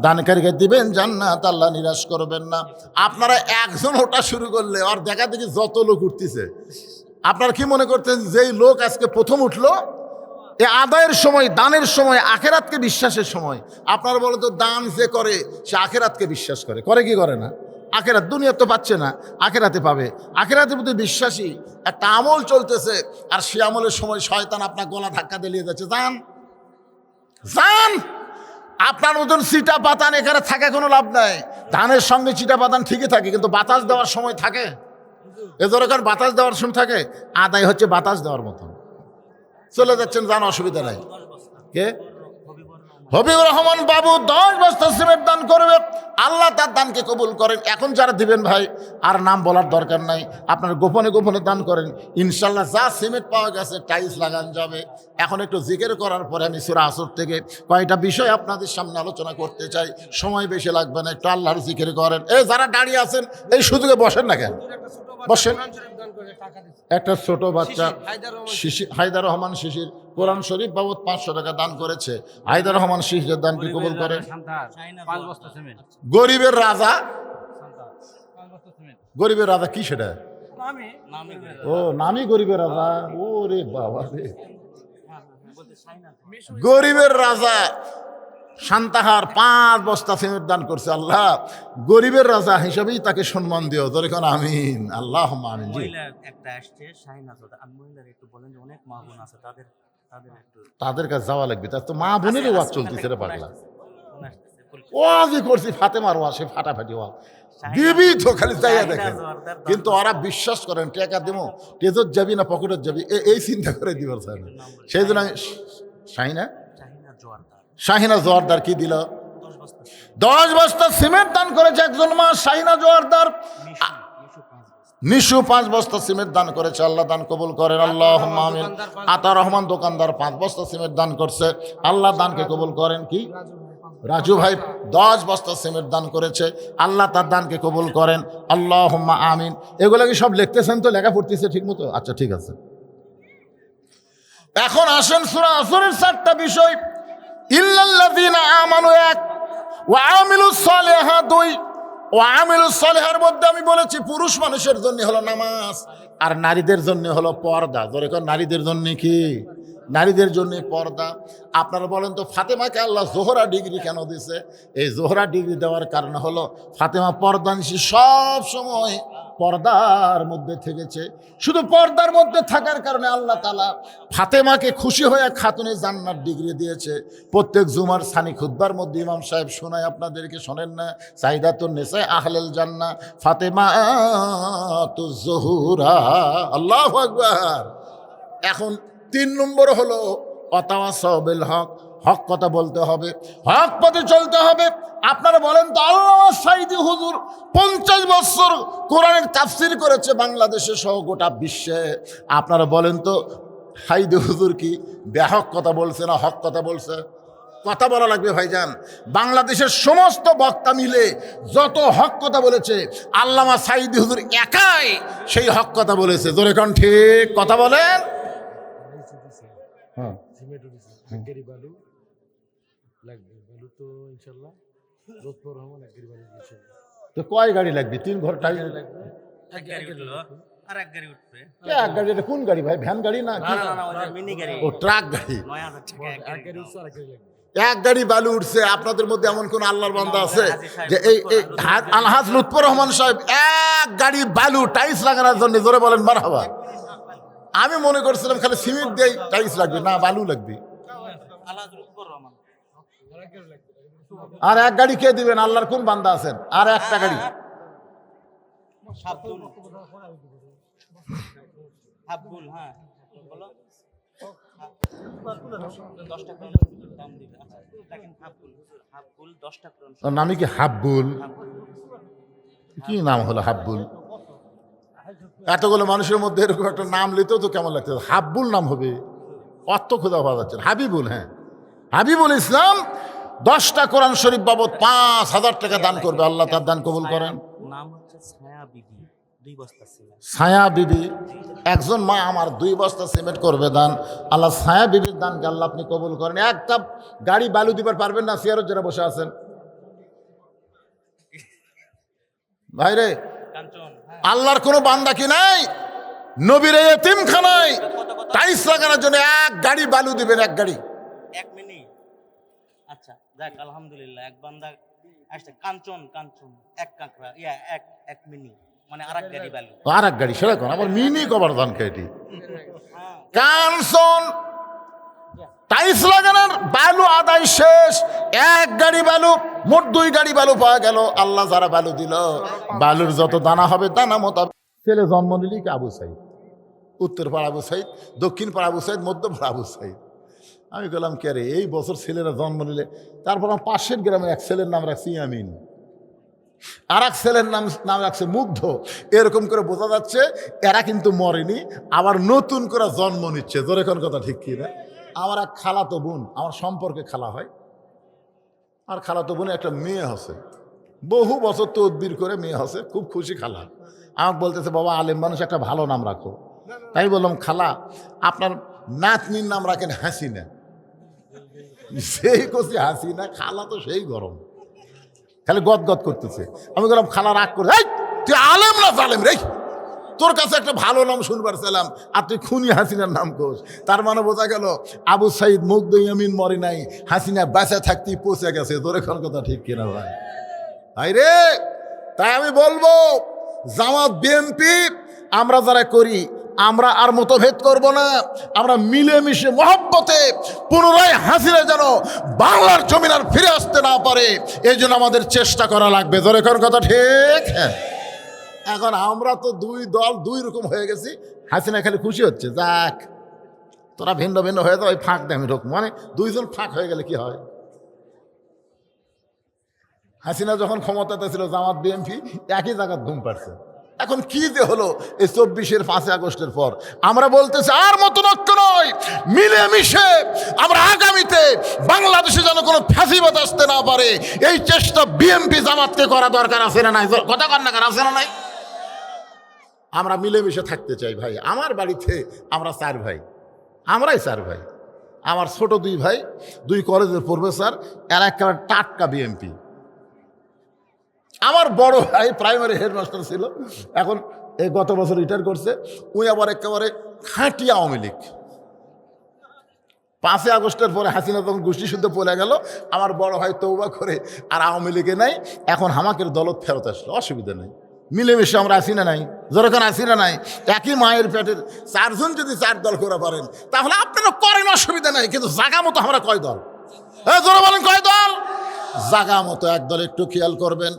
দানকারীকে দিবেন জান্নাত, আল্লাহ নিরাশ করবেন না। আপনারা একজন ওটা শুরু করলে আর দেখা দেখি যত লোক উঠতেছে, আপনারা কি মনে করতেন যেই লোক আজকে প্রথম উঠলো এ আদায়ের সময়, দানের সময়, আখেরাতকে বিশ্বাসের সময়? আপনারা বলো তো, দান যে করে সে আখেরাতকে বিশ্বাস করে, করে কি করে না? আখেরাত, দুনিয়া তো পাচ্ছে না, আখেরাতে পাবে। আখেরাতের প্রতি বিশ্বাসী একটা আমল চলতেছে, আর সে আমলের সময় শয়তান আপনার গলা ধাক্কা দিয়ে যাচ্ছে, যান যান। আপনার মতন চিটা পাতান এখানে থাকে কোনো লাভ নাই। ধানের সঙ্গে চিটা পাতান ঠিকই থাকে, কিন্তু বাতাস দেওয়ার সময় থাকে, এ দরকার বাতাস দেওয়ার সময় থাকে, আদায় হচ্ছে বাতাস দেওয়ার মতন। চলে যাচ্ছেন, যান, অসুবিধা নাই। কে? হবিবুর রহমান বাবু 10 বস্তা সিমেন্ট দান করবে, আল্লাহ তার দানকে কবুল করেন। এখন যারা দিবেন ভাই আর নাম বলার দরকার নাই, আপনারা গোপনে গোপনে দান করেন, ইনশাল্লাহ যা সিমেন্ট পাওয়া গেছে টাইলস লাগান যাবে। এখন একটু জিকির করার পরে আমি সূরা আসর থেকে কয়টা বিষয় আপনাদের সামনে আলোচনা করতে চাই, সময় বেশি লাগবে না, একটু আল্লাহর জিকির করেন। এই যারা দাঁড়িয়ে আছেন এই সুযোগে বসেন না কেন, বসেন। একটা ছোট বাচ্চা হায়দার রহমান শিশির কোরআন শরীফ বাবদ 500 টাকা দান করেছে। হায়দার রহমান শিশিরের দানকে কবুল করেন। গরিবের রাজা, গরিবের রাজা কি সেটা? ও নামি গরিবের রাজা, ওরে বাবা রে, গরিবের রাজা শান্তাহার 5 বস্তা সিমেন্ট দান করছে। আল্লাহ গরিবের রাজা হিসাবেই তাকে সম্মান দিও, যখন আমিন, আল্লাহ আমিন। জি একটা আসছে শাহিনাজ, আর মহিলার একটু বলেন যে অনেক মা বোন আছে, তাদের একটু তাদের কাছে যাওয়া লাগবে, তার তো মা বোনেরই ওয়াজ চলতেছে রে পাগলা। ওয়াজই করছি ফাতেমার ওয়াজ, সে ফাটাফাটি ওয়াজ দিবি তো খালি চাইয়া দেখেন, কিন্তু ওরা বিশ্বাস করেন টাকা দেবো টেজত যাবি না পকেটত যাবি এই চিন্তা করে দিবার চায় না। সেই জন্য শাহিনা জোয়ারদার কি দিল? 10 বস্তা সিমেন্ট দান করেছে একজন মা শাহিনা জোয়ারদার। নিশু 5 বস্তা সিমেন্ট দান করেছে, আল্লাহ দান কবুল করেন, আল্লাহুম্মা আমিন। আতা রহমান দোকানদার 5 বস্তা সিমেন্ট দান করছে, আল্লাহ দানকে কবুল করেন। কি রাজু ভাই 10 বস্তা সিমেন্ট দান করেছে, আল্লাহ তার দানকে কবুল করেন, আল্লাহুম্মা আমিন। এগুলো কি সব লিখতেছেন তো, লেখা পড়তেছে ঠিক মতো? আচ্ছা ঠিক আছে। এখন আসেন সূরা আসরের 4টা বিষয়। ইল্লাল্লাযীনা আমানু 1, ওয়া আমিলুস সালিহাত 2। ওয়া আমিলুস সালিহার মধ্যে আমি বলেছি পুরুষ মানুষের জন্য হলো নামাজ, আর নারীদের জন্য হলো পর্দা। ধরে কোন নারীদের জন্য কি? নারীদের জন্য পর্দা। আপনারা বলেন তো ফাতেমাকে আল্লাহ জোহরা ডিগ্রি কেন দিছে? এই জোহরা ডিগ্রি দেওয়ার কারণ হলো ফাতেমা পর্দানিশী, সব সময় পর্দার মধ্যে থেকেছে। শুধু পর্দার মধ্যে থাকার কারণে আল্লাহ তাআলা ফাতেমাকে খুশি হয়ে খাতুনে জান্নাত ডিগ্রি দিয়েছে। প্রত্যেক জুমার সানি খুতবার মধ্যে ইমাম সাহেব শোনায়, আপনাদেরকে শোনেন না? সাইদাতুন নিসা আহলাল জান্নাহ ফাতেমাতুজ জোহরা। আল্লাহু আকবার। এখন 3 নম্বর হলো অতাওয়াসাউ বিল হক, হক কথা বলতে হবে, হক পথে চলতে হবে। আপনারা বলেন তো আল্লামা সাঈদী হুজুর 50 বছর কোরআনের তাফসীর করেছে বাংলাদেশে সহ গোটা বিশ্বে। আপনারা বলেন তো সাঈদী হুজুর কি বেহক কথা বলছে না হক কথা বলছে? কথা বলা লাগবে ভাইজান। বাংলাদেশের সমস্ত বক্তা মিলে যত হক কথা বলেছে, আল্লামা সাঈদী হুজুর একাই সেই হক কথা বলেছে। জোরে কোন ঠিক কথা বলেন? হ্যাঁ তো কয় গাড়ি লাগবে? 3 ঘর টাইম লাগবে। এক গাড়ি উঠবে। এক গাড়ি? এটা কোন গাড়ি ভাই? ভ্যান গাড়ি না কি? মিনি গাড়ি, ও ট্রাক গাড়ি। 9000 টাকা এক গাড়ি। এক গাড়ি বালু উঠছে। আপনাদের মধ্যে এমন কোন আল্লাহর বান্দা আছে যে এই আলহাজ লুৎফর রহমান সাহেব 1 গাড়ি বালু টাইলস লাগানোর জন্য? জোরে বলেন মারহাবা। আমি মনে করছিলাম খালি সিমেন্ট দিয়ে টাইলস লাগবে, না বালু লাগবে। আর 1 গাড়ি কে দিবেন? আল্লাহর কোন বান্দা আছেন? আর 1টা গাড়ি হাবুল। হ্যাঁ বলো, 10 টাকা দাম দিবে। আচ্ছা দেখেন হাবুল 10 টাকা। ওর নামই কি হাব্বুল? কি নাম হলো হাব্বুল? এতগুলো মানুষের মধ্যে এরকম একটা নাম লিতেও তো কেমন লাগছে। হাব্বুল নাম হবে? অর্থ খোঁজা পাওয়া যাচ্ছে না। হাবিবুল, হ্যাঁ হাবিবুল ইসলাম 10টা কোরআন শরীফ বাবদ 5000 টাকা দান করবে, আল্লাহ তার দান কবুল করেন। নাম হচ্ছে ছায়া বিবি, 2 বস্তা সিমেন্ট। ছায়া বিবি, একজন মা আমার 2 বস্তা সিমেন্ট করবে দান, আল্লাহ ছায়া বিবির দানকে আল্লাহ আপনি কবুল করেন। একটা গাড়ি বালু দিবার পারবেন না? সিয়ারত যারা বসে আছেন ভাইরে, আল্লাহর কোনো বান্দা কি নাই নবীর এতিমখানায় টাইলস লাগানোর জন্য 1 গাড়ি বালু দিবেন? 1 গাড়ি, 1 মিনিট। আচ্ছা যাক আলহামদুলিল্লাহ, এক বান্দা আসছে কাঞ্চন, এক কাঁকড়া, এক মিনি, মানে আরেক গাড়ি বালু। আরেক গাড়ি সেরকম আবার মিনি কবার দান খেয়েটি কাঞ্চন টাইলস লাগানোর বালু আদায় শেষ। 1 গাড়ি বালু, মোট 2 গাড়ি বালু পাওয়া গেল। আল্লাহ যারা বালু দিল, বালুর যত দানা হবে দানা মোতাবেক। ছেলে জন্ম নিলি কি? আবু সাইদ। উত্তর পাড়া আবু সাইদ, দক্ষিণ পাড়া আবু সাইদ, মধ্য পাড়া আবু সাইদ। আমি বললাম কে রে, এই বছর ছেলেরা জন্ম নিলে। তারপর আমার পাশের গ্রামে এক ছেলের নাম রাখছি ইয়ামিন, আর এক ছেলের নাম রাখছে মুগ্ধ। এরকম করে বোঝা যাচ্ছে এরা কিন্তু মরেনি, আবার নতুন করে জন্ম নিচ্ছে। জোরে কোন কথা ঠিক কি না? আমার এক খালাতো বোন, আমার সম্পর্কে খালা হয়, আর খালাতো বোনে একটা মেয়ে আছে, বহু বছর তদবির করে মেয়ে আছে, খুব খুশি খালা। আমাকে বলতেছে বাবা আলেম মানুষ, একটা ভালো নাম রাখো। তাই বললাম খালা আপনার নাতনির নাম রাখেন হাসিনা। সেই করছি হাসিনা, খালা তো সেই গরম, খালি গদ গদ করতেছে। আমি বললাম খালা রাগ করে, এই তুই আলেম না জালেম রে, তোর কাছে একটা ভালো নাম শুনবার চাইলাম আর তুই খুনি হাসিনার নাম কোস। তার মানে বোঝা গেল আবু সাইদ মুগ্ধ ইয়ামিন মরে নাই, হাসিনা বেঁচে থাকতেই পচে গেছে। তোর এখন কথা ঠিক কিনা ভাই? ভাই রে, তাই আমি বলবো জামাত বিএনপি আমরা যারা করি, আমরা আর মতভেদ করব না, আমরা মিলেমিশে মহব্বতে পুনরায় হাসিনা যেন বাংলার জমিন আর ফিরে আসতে না পারে, এই জন্য আমাদের চেষ্টা করা লাগবে। তোর এখন কথা ঠিক? হ্যাঁ। এখন আমরা তো দুই দল দুই রকম হয়ে গেছি, হাসিনা খালি খুশি হচ্ছে, যাক তোরা ভিন্ন ভিন্ন হয়ে যাও, ওই ফাঁক দেয় আমি রকম, মানে দুইজন ফাঁক হয়ে গেলে কি হয়? হাসিনা যখন ক্ষমতাতে ছিল জামাত বিএনপি একই জায়গায় ঘুম পাড়ছে। এখন কি যে হলো এই 24-এর 5 আগস্টের পর, আমরা বলতেছি আর মতনৈক্য নয়, মিলেমিশে আমরা আগামীতে বাংলাদেশে যেন কোনো ফ্যাসিবাদ আসতে না পারে, এই চেষ্টা বিএনপি জামাতকে করা দরকার আছে না নাই? কথা কন্যাকার আছে না নাই? আমরা মিলেমিশে থাকতে চাই ভাই। আমার বাড়িতে আমরা 4 ভাই, আমরাই 4 ভাই। আমার ছোট 2 ভাই 2 কলেজের প্রফেসর, এরা একেবারে টাটকা বিএনপি। আমার বড় ভাই প্রাইমারি হেডমাস্টার ছিল, এখন এই গত বছর রিটায়ার করছে। ওই আবার একেবারে খাঁটি আওয়ামী লীগ। 5 আগস্টের পরে হাসিনা তখন গোষ্ঠী শুদ্ধ পড়ে গেল, আমার বড় ভাই তৌবা করে আর আওয়ামী লীগে নাই, এখন হামাকের দলত ফেরত আসলো, অসুবিধা নেই। মিলেমিশে আমরা আসি না নাই? যখন আসি না নাই, একই মায়ের পেটের 4 জন যদি 4 দল করে পারেন তাহলে আপনারা করেন, অসুবিধা নাই। কিন্তু জায়গা মতো আমরা কয় দল? জোরে বলেন কয় দল? জাগা মতো একদল একটু খেয়াল করবেন।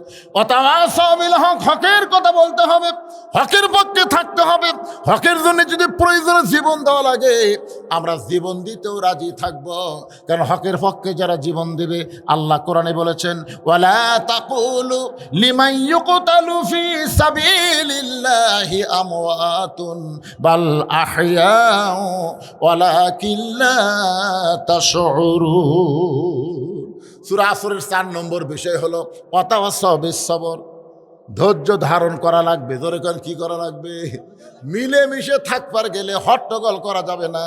হক, হকের কথা বলতে হবে, হকের পক্ষে থাকতে হবে, হকের জন্য যদি প্রয়োজনে জীবন দেওয়া লাগে আমরা জীবন দিতেও রাজি থাকব। কারণ হকের পক্ষে যারা জীবন দেবে, আল্লাহ কোরআনে বলেছেন ওয়ালা তাকুলু লিমান ইউকতালু ফি সাবিলিল্লাহি আমওয়াতুন বাল আহইয়াউ ওয়ালাকিন লা তাশউরুন। সূরা আসরের 4 নম্বর বিষয় হলো ওয়াতাওয়াসাউ বিস-সবর, ধৈর্য ধারণ করা লাগবে। জোরে কোন কি করা লাগবে? মিলেমিশে থাকবার গেলে হট্টগোল করা যাবে না,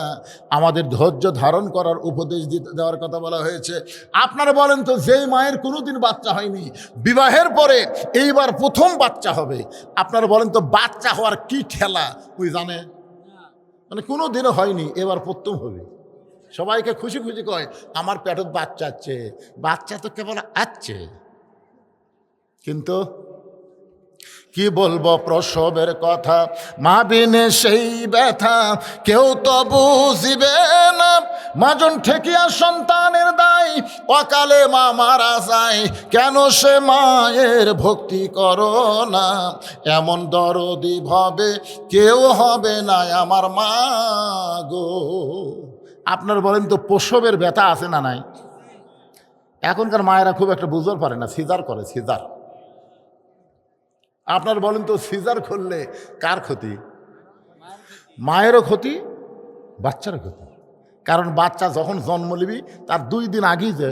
আমাদের ধৈর্য ধারণ করার উপদেশ দেওয়ার কথা বলা হয়েছে। আপনারা বলেন তো, যেই মায়ের কোনোদিন বাচ্চা হয়নি, বিবাহের পরে এইবার প্রথম বাচ্চা হবে, আপনারা বলেন তো বাচ্চা হওয়ার কি ঠেলা ওই জানে? মানে কোনোদিনও হয়নি, এবার প্রথম হবে। সবাইকে খুশি খুশি কয় আমার পেটত বাচ্চা আছে, বাচ্চা তো কেবল আছে, কিন্তু কি বলবো প্রসবের কথা, মা বিনে সেই ব্যথা কেউ তো বুঝিবে না। মাজন ঠেকিয়া সন্তানের দায়, অকালে মা মারা যায়, কেন সে মায়ের ভক্তি করো না। এমন দরদি ভাবে কেউ হবে না আমার মা গো। আপনারা বলেন তো প্রসবের ব্যথা আছে না নাই? এখনকার মায়েরা খুব একটা বুঝতে পারে না, সিজার করে, সিজার। আপনার বলেন তো সিজার করলে কার ক্ষতি? মায়েরও ক্ষতি, বাচ্চারও ক্ষতি। কারণ বাচ্চা যখন জন্ম নিবি তার 2 দিন আগেই যে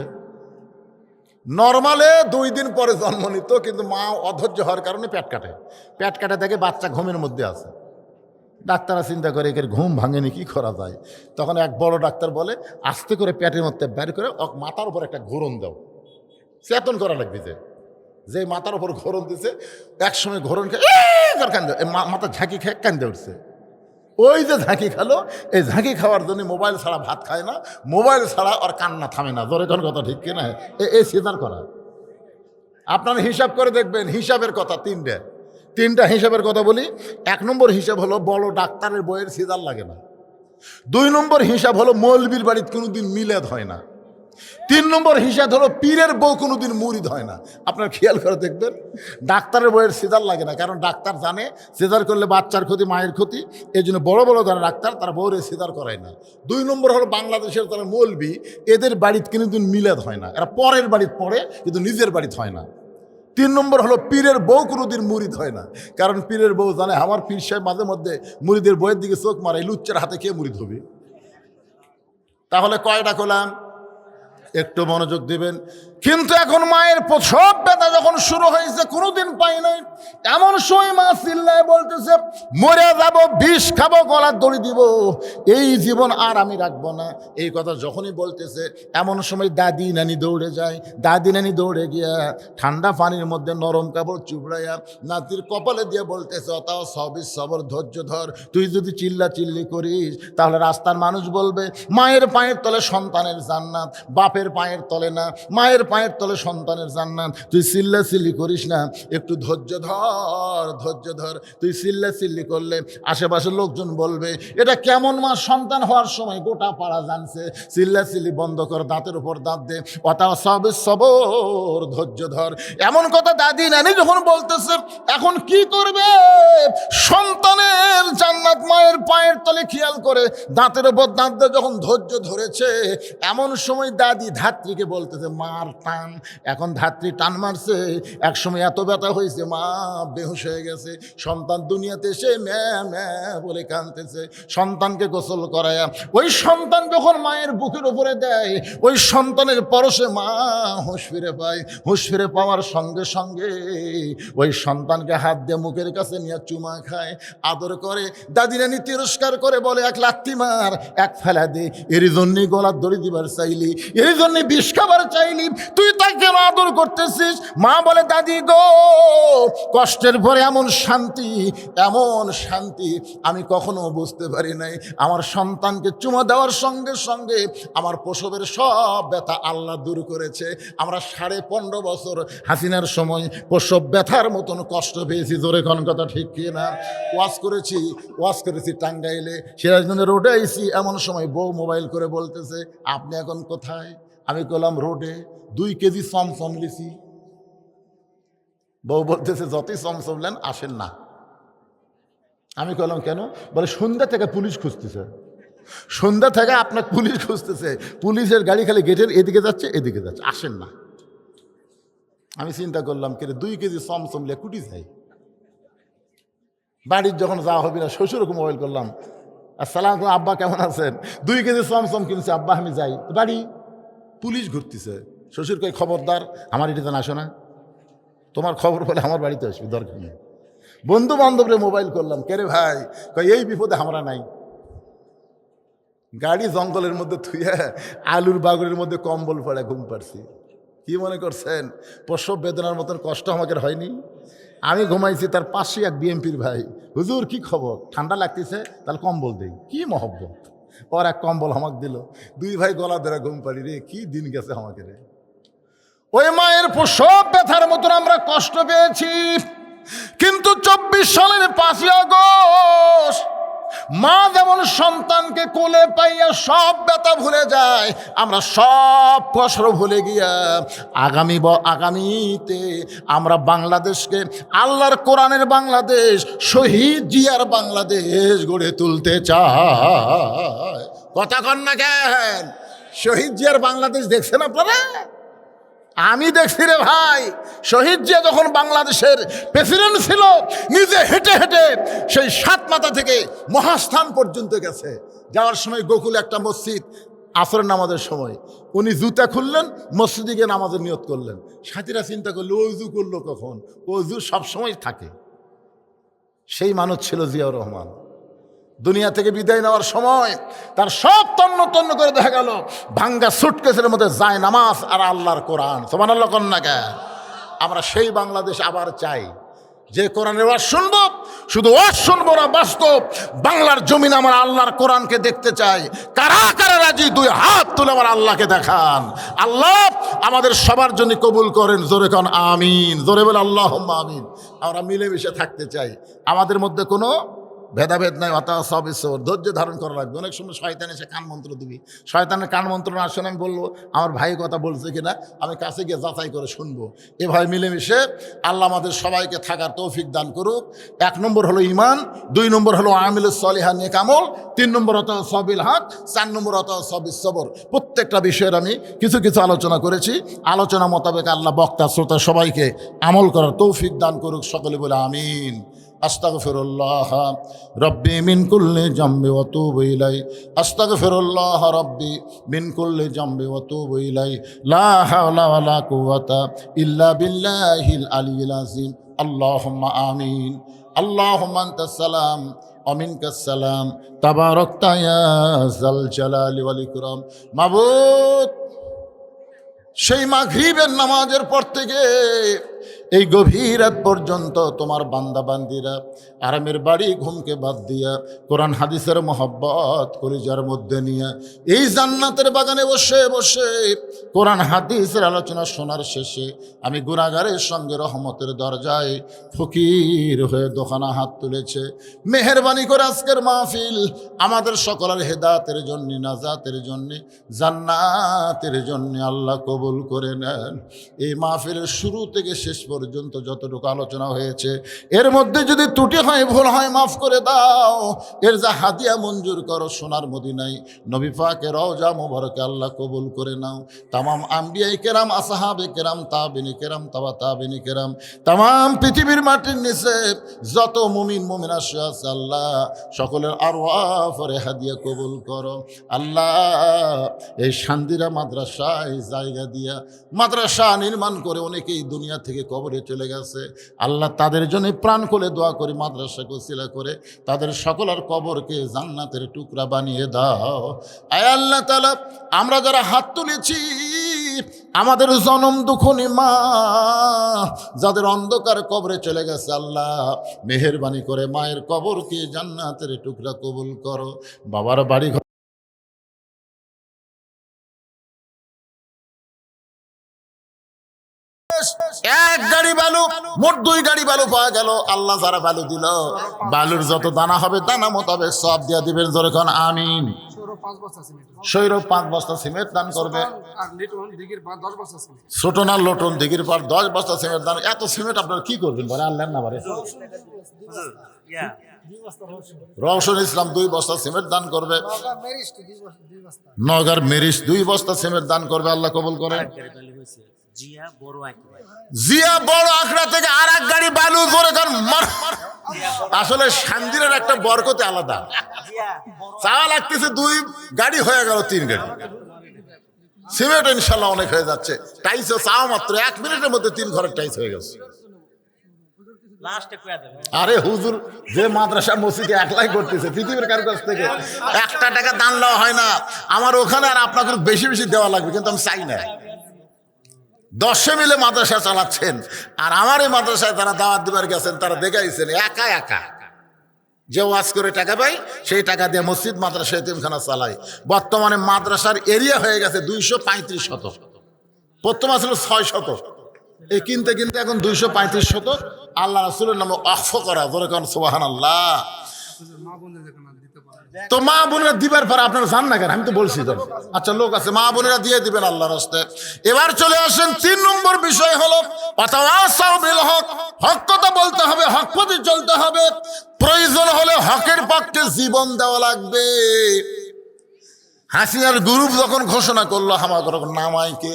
নর্মালে 2 দিন পরে জন্ম নিত, কিন্তু মা অধৈর্য হওয়ার কারণে পেট কাটে দেখে বাচ্চা ঘুমের মধ্যে আছে। ডাক্তাররা চিন্তা করে এর ঘুম ভাঙেনি, কি করা যায়? তখন এক বড় ডাক্তার বলে আস্তে করে পেটের মধ্যে বের করে মাথার উপর একটা ঘোরণ দাও, চেতন করা লাগবে। যে মাথার উপর ঘোরণ দিছে, একসময় ঘোরণ খেয়ে মাথা ঝাঁকি খেয়ে কান্দে উঠছে। ওই যে ঝাঁকি খেলো, এই ঝাঁকি খাওয়ার জন্য মোবাইল ছাড়া ভাত খায় না, মোবাইল ছাড়া ওর কান্না থামে না। জোরে কোন কথা ঠিক কিনা? এই সিজার করা। আপনারা হিসাব করে দেখবেন, হিসাবের কথা 3টা হিসাবের কথা বলি। 1 নম্বর হিসাব হলো বড় ডাক্তারের বইয়ের সিজার লাগে না। 2 নম্বর হিসাব হলো মৌলবীর বাড়িতে কোনোদিন মিলাদ হয় না। তিন নম্বর হিসাব হলো পীরের বউ কোনোদিন মুরিদ হয় না। আপনার খেয়াল করে দেখবেন, ডাক্তারের বউয়ের সিজার লাগে না, কারণ ডাক্তার জানে সিজার করলে বাচ্চার ক্ষতি, মায়ের ক্ষতি, এই জন্য বড় বড় যারা ডাক্তার তারা বউরে সিজার করায় না। দুই নম্বর হলো বাংলাদেশের যারা মৌলবি, এদের বাড়িতে কোনোদিন মিলাদ হয় না, এরা পরের বাড়িতে পড়ে কিন্তু নিজের বাড়িতে হয় না। তিন নম্বর হলো পীরের বউ কোনোদিন মুরিদ হয় না, কারণ পীরের বউ জানে আমার পীর সাহেব মাঝে মধ্যে মুরিদের বউয়ের দিকে চোখ মারে, লুচ্চার হাতে কে মুরিদ হবে। তাহলে কয়টা করলাম? একটু মনোযোগ দিবেন। কিন্তু এখন মায়ের প্রসব ব্যথা যখন শুরু হয়েছে, কোনোদিন পাই নাই, এমন সময় মা চিল্লায় বলতেছে মরে যাব, বিষ খাবো, গলার দড়ি দিব, এই জীবন আর আমি রাখবো না। এই কথা যখনই বলতেছে এমন সময় দাদি নানি দৌড়ে যায়। দাদি নানি দৌড়ে গিয়া ঠান্ডা পানির মধ্যে নরম কাপড় চুবড়াইয়া নাতির কপালে দিয়ে বলতেছে অতাও সবিস সবর, ধৈর্য ধর, তুই যদি চিল্লা চিল্লি করিস তাহলে রাস্তার মানুষ বলবে মায়ের পায়ের তলে সন্তানের জান্নাত, বাপের পায়ের তলে না, মায়ের পায়ের তলে সন্তানের জান্নাত। তুই চিল্লা চিল্লি করিস না, একটু ধৈর্য ধর, ধৈর্য ধর। তুই চিল্লা চিল্লি করলে আশেপাশের লোকজন বলবে এটা কেমন মা, সন্তান হওয়ার সময় গোটা পাড়া জানছে। চিল্লা চিল্লি বন্ধ কর, দাঁতের উপর দাঁত দে, অতাও সবে সবর, ধৈর্য ধর। এমন কথা দাদি নানি যখন বলতেছে, এখন কি করবে? সন্তানের জান্নাত মায়ের পায়ের তলে খেয়াল করে দাঁতের উপর দাঁত দিয়ে যখন ধৈর্য ধরেছে, এমন সময় দাদি ধাত্রীকে বলতেছে মার টান। এখন ধাত্রী টান মারছে, এক সময় এত ব্যথা হয়েছে মা বেহুশ হয়ে গেছে। সন্তান দুনিয়াতে এসে ম্যা ম্যা বলে কাঁদতেছে। সন্তানকে গোসল করায়া ওই সন্তান যখন মায়ের বুকের উপরে দেয়, ওই সন্তানের পরশে মা হুঁশ ফিরে পায়। হুঁশ ফিরে পাওয়ার সঙ্গে সঙ্গে ওই সন্তানকে হাত দিয়ে মুখের কাছে নিয়ে চুমা খায়, আদর করে। দাদি নানি তিরস্কার করে বলে এক লাথি মার, এক ফেলা দে, এর জন্যই গলার দড়ি দিবার চাইলি, এর জন্য বিষ খাবার চাইলি, তুই তাকে কেন আদর করতেছিস? মা বলে দাদি গো, কষ্টের পরে এমন শান্তি, এমন শান্তি আমি কখনো বুঝতে পারি নাই। আমার সন্তানকে চুমা দেওয়ার সঙ্গে সঙ্গে আমার প্রসবের সব ব্যথা আল্লাহ দূর করেছে। আমরা 15.5 বছর হাসিনার সময় প্রসব ব্যথার মতন কষ্ট পেয়েছি। জোরে কোন কথা ঠিক কি না? ওয়াজ করেছি টাঙ্গাইলে, সিরাজগঞ্জে রোডে আইছি। এমন সময় বউ মোবাইল করে বলতেছে আপনি এখন কোথায়? আমি বললাম রোডে, 2 কেজি চমচম লিছি। বউ বলতেছে যতই চমচম নেন আসেন না। আমি বললাম কেন? বলে সন্ধ্যা থেকে পুলিশ খুঁজতেছে, সন্ধ্যা থেকে আপনার পুলিশ খুঁজতেছে, পুলিশের গাড়ি খালি গেটের এদিকে যাচ্ছে এদিকে যাচ্ছে, আসেন না। আমি চিন্তা করলাম কে 2 কেজি চমচম লিয়ে কুটি যাই। বাড়ির যখন যাওয়া হবে না, শ্বশুরকে মোবাইল করলাম, আসসালাম আব্বা কেমন আছেন? 2 কেজি চমচম কিনছে আব্বা, আমি যাই। বাড়ি পুলিশ ঘুরতেছে। শ্বশুর কই খবরদার আমার এটিতে আসো না, তোমার খবর বলে আমার বাড়িতে আসবি, দরকার নেই। বন্ধু বান্ধবরে মোবাইল করলাম, কে রে ভাই? কই এই বিপদে আমরা নাই। গাড়ি জঙ্গলের মধ্যে থুয়ে আলুর বাগড়ের মধ্যে কম্বল পড়ে ঘুম পাড়ছি। কি মনে করছেন প্রসব বেদনার মতন কষ্ট আমাকে হয়নি? আমি ঘুমাইছি, তার পাশে এক বিএমপির ভাই, হুজুর কি খবর? ঠান্ডা লাগতেছে, তাহলে কম্বল দেই। কি মহব্বত! ওর এক কম্বল আমাকে দিল, 2 ভাই গলা ধরে ঘুম পাড়ি। রে কি দিন গেছে আমাকে রে! ওই মায়ের প্রসব ব্যথার মতন আমরা কষ্ট পেয়েছি। কিন্তু 24 সালের 5 আগস্ট মা যেমন সন্তানকে কোলে পাইয়া সব ব্যথা ভুলে যায়, আমরা সব কষ্ট ভুলে গিয়া আগামীতে আমরা বাংলাদেশকে আল্লাহর কোরআনের বাংলাদেশ, শহীদ জিয়ার বাংলাদেশ গড়ে তুলতে চাই। কথা কন না কেন? শহীদ জিয়ার বাংলাদেশ দেখছেন আপনারা? আমি দেখছি রে ভাই। শহীদ জিয়া যখন বাংলাদেশের প্রেসিডেন্ট ছিল, নিজে হেঁটে হেঁটে সেই 7 মাথা থেকে মহাস্থান পর্যন্ত গেছে। যাওয়ার সময় গোকুলে একটা মসজিদ, আসরের নামাজের সময় উনি জুতা খুললেন, মসজিদে গিয়ে নামাজের নিয়ত করলেন। সাথীরা চিন্তা করলো অজু করলো কখন? অজু সবসময় থাকে। সেই মানুষ ছিল জিয়াউর রহমান। দুনিয়া থেকে বিদায় নেওয়ার সময় তার সব তন্ন তন্ন করে দেখা গেল ভাঙ্গা সুটকেসের মধ্যে যায় নামাজ আর আল্লাহর কোরআন। সুবহানাল্লাহ কন না কেন? আমরা সেই বাংলাদেশ আবার চাই, যে কোরআনের ওয়াজ শুনবো, শুধু ওয়াজ শুনবো না, বাস্তব বাংলার জমিন আমার আল্লাহর কোরআনকে দেখতে চাই। কারা কারা রাজি? 2 হাত তুলে আমার আল্লাহকে দেখান। আল্লাহ আমাদের সবার জন্য কবুল করেন। জোরে কন আমিন, জোরে বলে আল্লাহুম্মা আমিন। আমরা মিলেমিশে থাকতে চাই। আমাদের মধ্যে কোনো ভেদাভেদ নাই, ওয়াতাওয়াসাউ বিস-সবর, ধৈর্য ধারণ করা লাগবে। অনেক সময় শয়তান এসে কান মন্ত্র দিবি, শয়তানের কান মন্ত্র না শুনে আমি বলবো আমার ভাই কথা বলছে কিনা, আমি কাছে গিয়ে যাচাই করে শুনবো। এভাবে মিলেমিশে আল্লাহ আমাদের সবাইকে থাকার তৌফিক দান করুক। 1 নম্বর হলো ঈমান, 2 নম্বর হলো আমিলুস সলিহা নেক আমল, 3 নম্বর ওয়াতাওয়াসাউ বিল হক, 4 নম্বর ওয়াতাওয়াসাউ বিস-সবর। প্রত্যেকটা বিষয়ের আমি কিছু কিছু আলোচনা করেছি। আলোচনা মোতাবেক আল্লাহ বক্তা শ্রোতা সবাইকে আমল করার তৌফিক দান করুক। সকলে বলে আমিন। আস্তাগফিরুল্লাহ রব্বি মিন কুল্লি জামবি ওয়া তুবু ইলাই, আস্তাগফিরুল্লাহ রব্বি মিন কুল্লি জামবি ওয়া তুবু ইলাই, লা হাওলা ওয়া লা কুওয়াতা ইল্লা বিল্লাহিল আলিয়্যিল আযীম। আল্লাহুম্মা আমিন। আল্লাহুম্মা আনতাস সালাম ওয়া মিনকাস সালাম, তাবারাকতা ইয়া যাল জালালি ওয়াল ইকরাম। মাবুদ, সেই মাগরিবের নামাজের পর থেকে এই গভীর রাত পর্যন্ত তোমার বান্দা বান্দিরা আরামের বাড়ি ঘুমকে বাদ দিয়া কোরআন হাদিসের মহব্বত কলিজার মধ্যে নিয়ে এই জান্নাতের বাগানে বসে বসে কোরআন হাদিসের আলোচনা শোনার শেষে আমি গুনাহগারের সঙ্গে রহমতের দরজায় ফকির হয়ে দোকানা হাত তুলেছে। মেহেরবানি করে আজকের মাহফিল আমাদের সকলের হেদায়েতের জন্য, নাজাতের জন্য, জান্নাতের জন্য আল্লাহ কবুল করে নেন। এই মাহফিলের শুরু থেকে শেষ পর্যন্ত যতটুকু আলোচনা হয়েছে এর মধ্যে যদি ত্রুটি হয়, ভুল হয়, মাফ করে দাও। এর যা হাদিয়া মঞ্জুর করো সোনার মদিনায় নবী পাকের রওজা মোবারকে আল্লাহ কবুল করে নাও। তামাম আম্বিয়ায়ে কেরাম, আসহাবে কেরাম, তাবিনী কেরাম, তাবা তাবিনী কেরাম, তামাম পৃথিবীর মাটির নিচে যত মুমিন মুমিনা আছে আল্লাহ সকলের আরওয়াফরে হাদিয়া কবুল করো। আল্লাহ এই শান্তিরা মাদ্রাসায় জায়গা দিয়া মাদ্রাসা নির্মাণ করে অনেকেই দুনিয়া থেকে কবরে চলে গেছে। আল্লাহ তাদের জন্য প্রাণ খুলে দোয়া করি, মাদ্রাসাকে ওসিলা করে তাদের সকলের কবরকে জান্নাতের টুকরা বানিয়ে দাও। আয় আল্লাহ তাআলা, আমরা যারা হাত তুলেছি আমাদের জনম দুঃখনী মা যাদের অন্ধকার কবরে চলে গেছে, আল্লাহ মেহেরবানি করে মায়ের কবরকে জান্নাতের টুকরা কবুল করো। বাবার বাড়ি এক গাড়ি বালু, মোট 2 গাড়ি বালু পাওয়া গেল। আল্লাহ যারা বালু দিল, বালুর যত দানা হবে দানা মোতাবেক সব দিয়া দিবেন। জোরে কোন আমিন। সৌরভ 5 বস্তা সিমেন্ট দান করবে। ছোট না লোটন দিঘির পর 10 বস্তা সিমেন্ট দান। এত সিমেন্ট আপনারা কি করবেন বলে আল্লাহ না পারে। রওশন ইসলাম 2 বস্তা সিমেন্ট দান করবে। নগর মেরিস 2 বস্তা সিমেন্ট দান করবে। আল্লাহ কবুল করে। জিয়া বড় আখড়া থেকে আর এক গাড়ি বালু করে কারণ আসলে শান্তির একটা বরকতে আলাদা। চাওয়া লাগতেছে 2 গাড়ি, হয়ে গেল 3 গাড়ি সিমেন্ট। ইনশাল্লাহ অনেক হয়ে যাচ্ছে। টাইসও চাওয়া মাত্র 1 মিনিটের মধ্যে 3 ঘরের টাইস হয়ে গেছে। আরে হুজুর যে মাদ্রাসা মসজিদে একলাই করতেছে পৃথিবীর কারো কাছ থেকে 1 টাকা দান নেওয়া হয় না। আমার ওখানে আর আপনাকে বেশি বেশি দেওয়া লাগবে, কিন্তু আমি চাই না। 10 মিলে মাদ্রাসা চালাচ্ছেন, আর আমার এই মাদ্রাসায় যারা দাওয়াত দিবার গেছেন তারা দেখাইছেন একা একা যে ওয়াজ করে টাকা পাই সেই টাকা দিয়ে মসজিদ মাদ্রাসা এতিমখানা চালাই। বর্তমানে মাদ্রাসার এরিয়া হয়ে গেছে 235 শতক, প্রথম ছিল 6 শতক। এই কিনতে কিনতে এখন 235 শতক। আল্লাহ রাসূলের নামে ওয়াকফ করা। জোরে কোন সুবহানাল্লাহ। তো মা বোনেরা দিবার পর আপনারা জান না কেন? আমি তো বলছি তো। আচ্ছা, লোক আছে মা বোনেরা দিয়ে দিবেন আল্লাহর রাস্তায়। এবার চলে আসেন 3 নম্বর বিষয় হলো ওয়াতাওয়াসাউ বিল হক। হক কথা বলতে হবে, হক পথে চলতে হবে। প্রয়োজন হলে হকের পক্ষে জীবন দেওয়া লাগবে। হাসিনার গ্রুপ যখন ঘোষণা করলো হামাগর নামাইকে,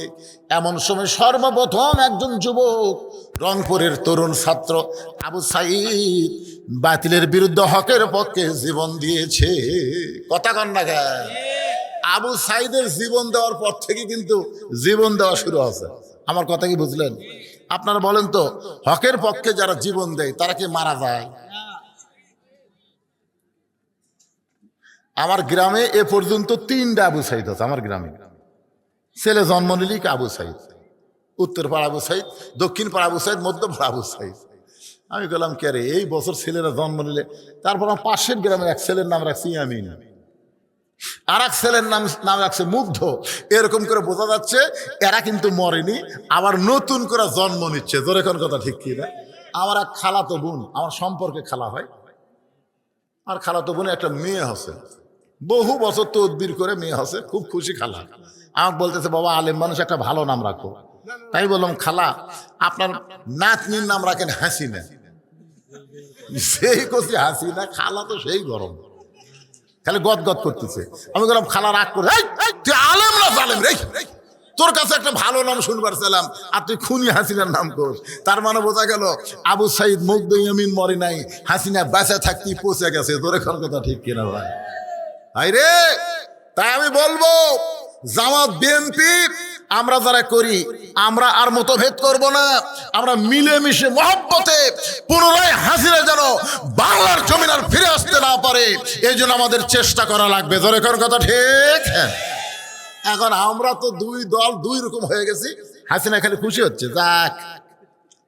এমন সময় সর্বপ্রথম একজন যুবক রংপুরের তরুণ ছাত্র আবু সাইদ বাতিলের বিরুদ্ধে হকের পক্ষে জীবন দিয়েছে। কথা কন না গা? আবু সাইদের জীবন দেওয়ার পর থেকে কিন্তু জীবন দেওয়া শুরু হয়েছে। আমার কথা কি বুঝলেন? আপনারা বলেন তো, হকের পক্ষে যারা জীবন দেয় তারা কি মারা যায়? আমার গ্রামে এ পর্যন্ত 3টা আবু সাইদ আছে। আমার গ্রামে ছেলে জন্ম নিলি আবু সাইদ, উত্তর পাড়া আবু সাইদ, দক্ষিণ পাড়া আবু সাইদ, মধ্য পাড়া আবু সাইদ। আমি বললাম কে রে, এই বছর ছেলেরা জন্ম নিলে। তারপর আমার পাশের গ্রামের এক ছেলের নাম রাখছি ইয়ামিন, আর এক ছেলের নাম রাখছে মুগ্ধ। এরকম করে বোঝা যাচ্ছে এরা কিন্তু মরেনি, আবার নতুন করে জন্ম নিচ্ছে। জোরে কোন কথা ঠিক কি না? আমার এক খালাতো বোন, আমার সম্পর্কে খালা হয়, আর খালাতো বোনে একটা মেয়ে আছে, বহু বছর তদবির করে মেয়ে আছে, খুব খুশি খালা। আমাকে বলতেছে বাবা আলেম মানুষ একটা ভালো নাম রাখো। তাই বললাম খালা আপনার নাতনির নাম রাখেন হাসিনা। সেই কষি হাসিনা, খালা তো সেই গরম, খালি গদ গদ করতেছে। আমি বললাম খালা রাগ করে, "এই, এই, তুই আলেম না জালেম রে, তোর কাছে একটা ভালো নাম শুনবার ছিলাম আর তুই খুনি হাসিনার নাম কর।" তার মানে বোঝা গেল আবু সাইদ মুগ্ধ ইয়ামিন মরে নাই, হাসিনা বেঁচে থাকতে পৌঁছে গেছে। তোর এখন কথা ঠিক কিনা ভাই? হাই রে, তাই আমি বলবো জামাত বিএনপি আমরা যারা করি, আমরা আর মতভেদ করব না, আমরা মিলেমিশে মহব্বতে পুনরায় হাসিনা যেন বাংলার জমিন আর ফিরে আসতে না পারে, এই জন্য আমাদের চেষ্টা করা লাগবে। জোরে কোন কথা ঠিক? এখন আমরা তো দুই দল দুই রকম হয়ে গেছি, হাসিনা খালি খুশি হচ্ছে, যাক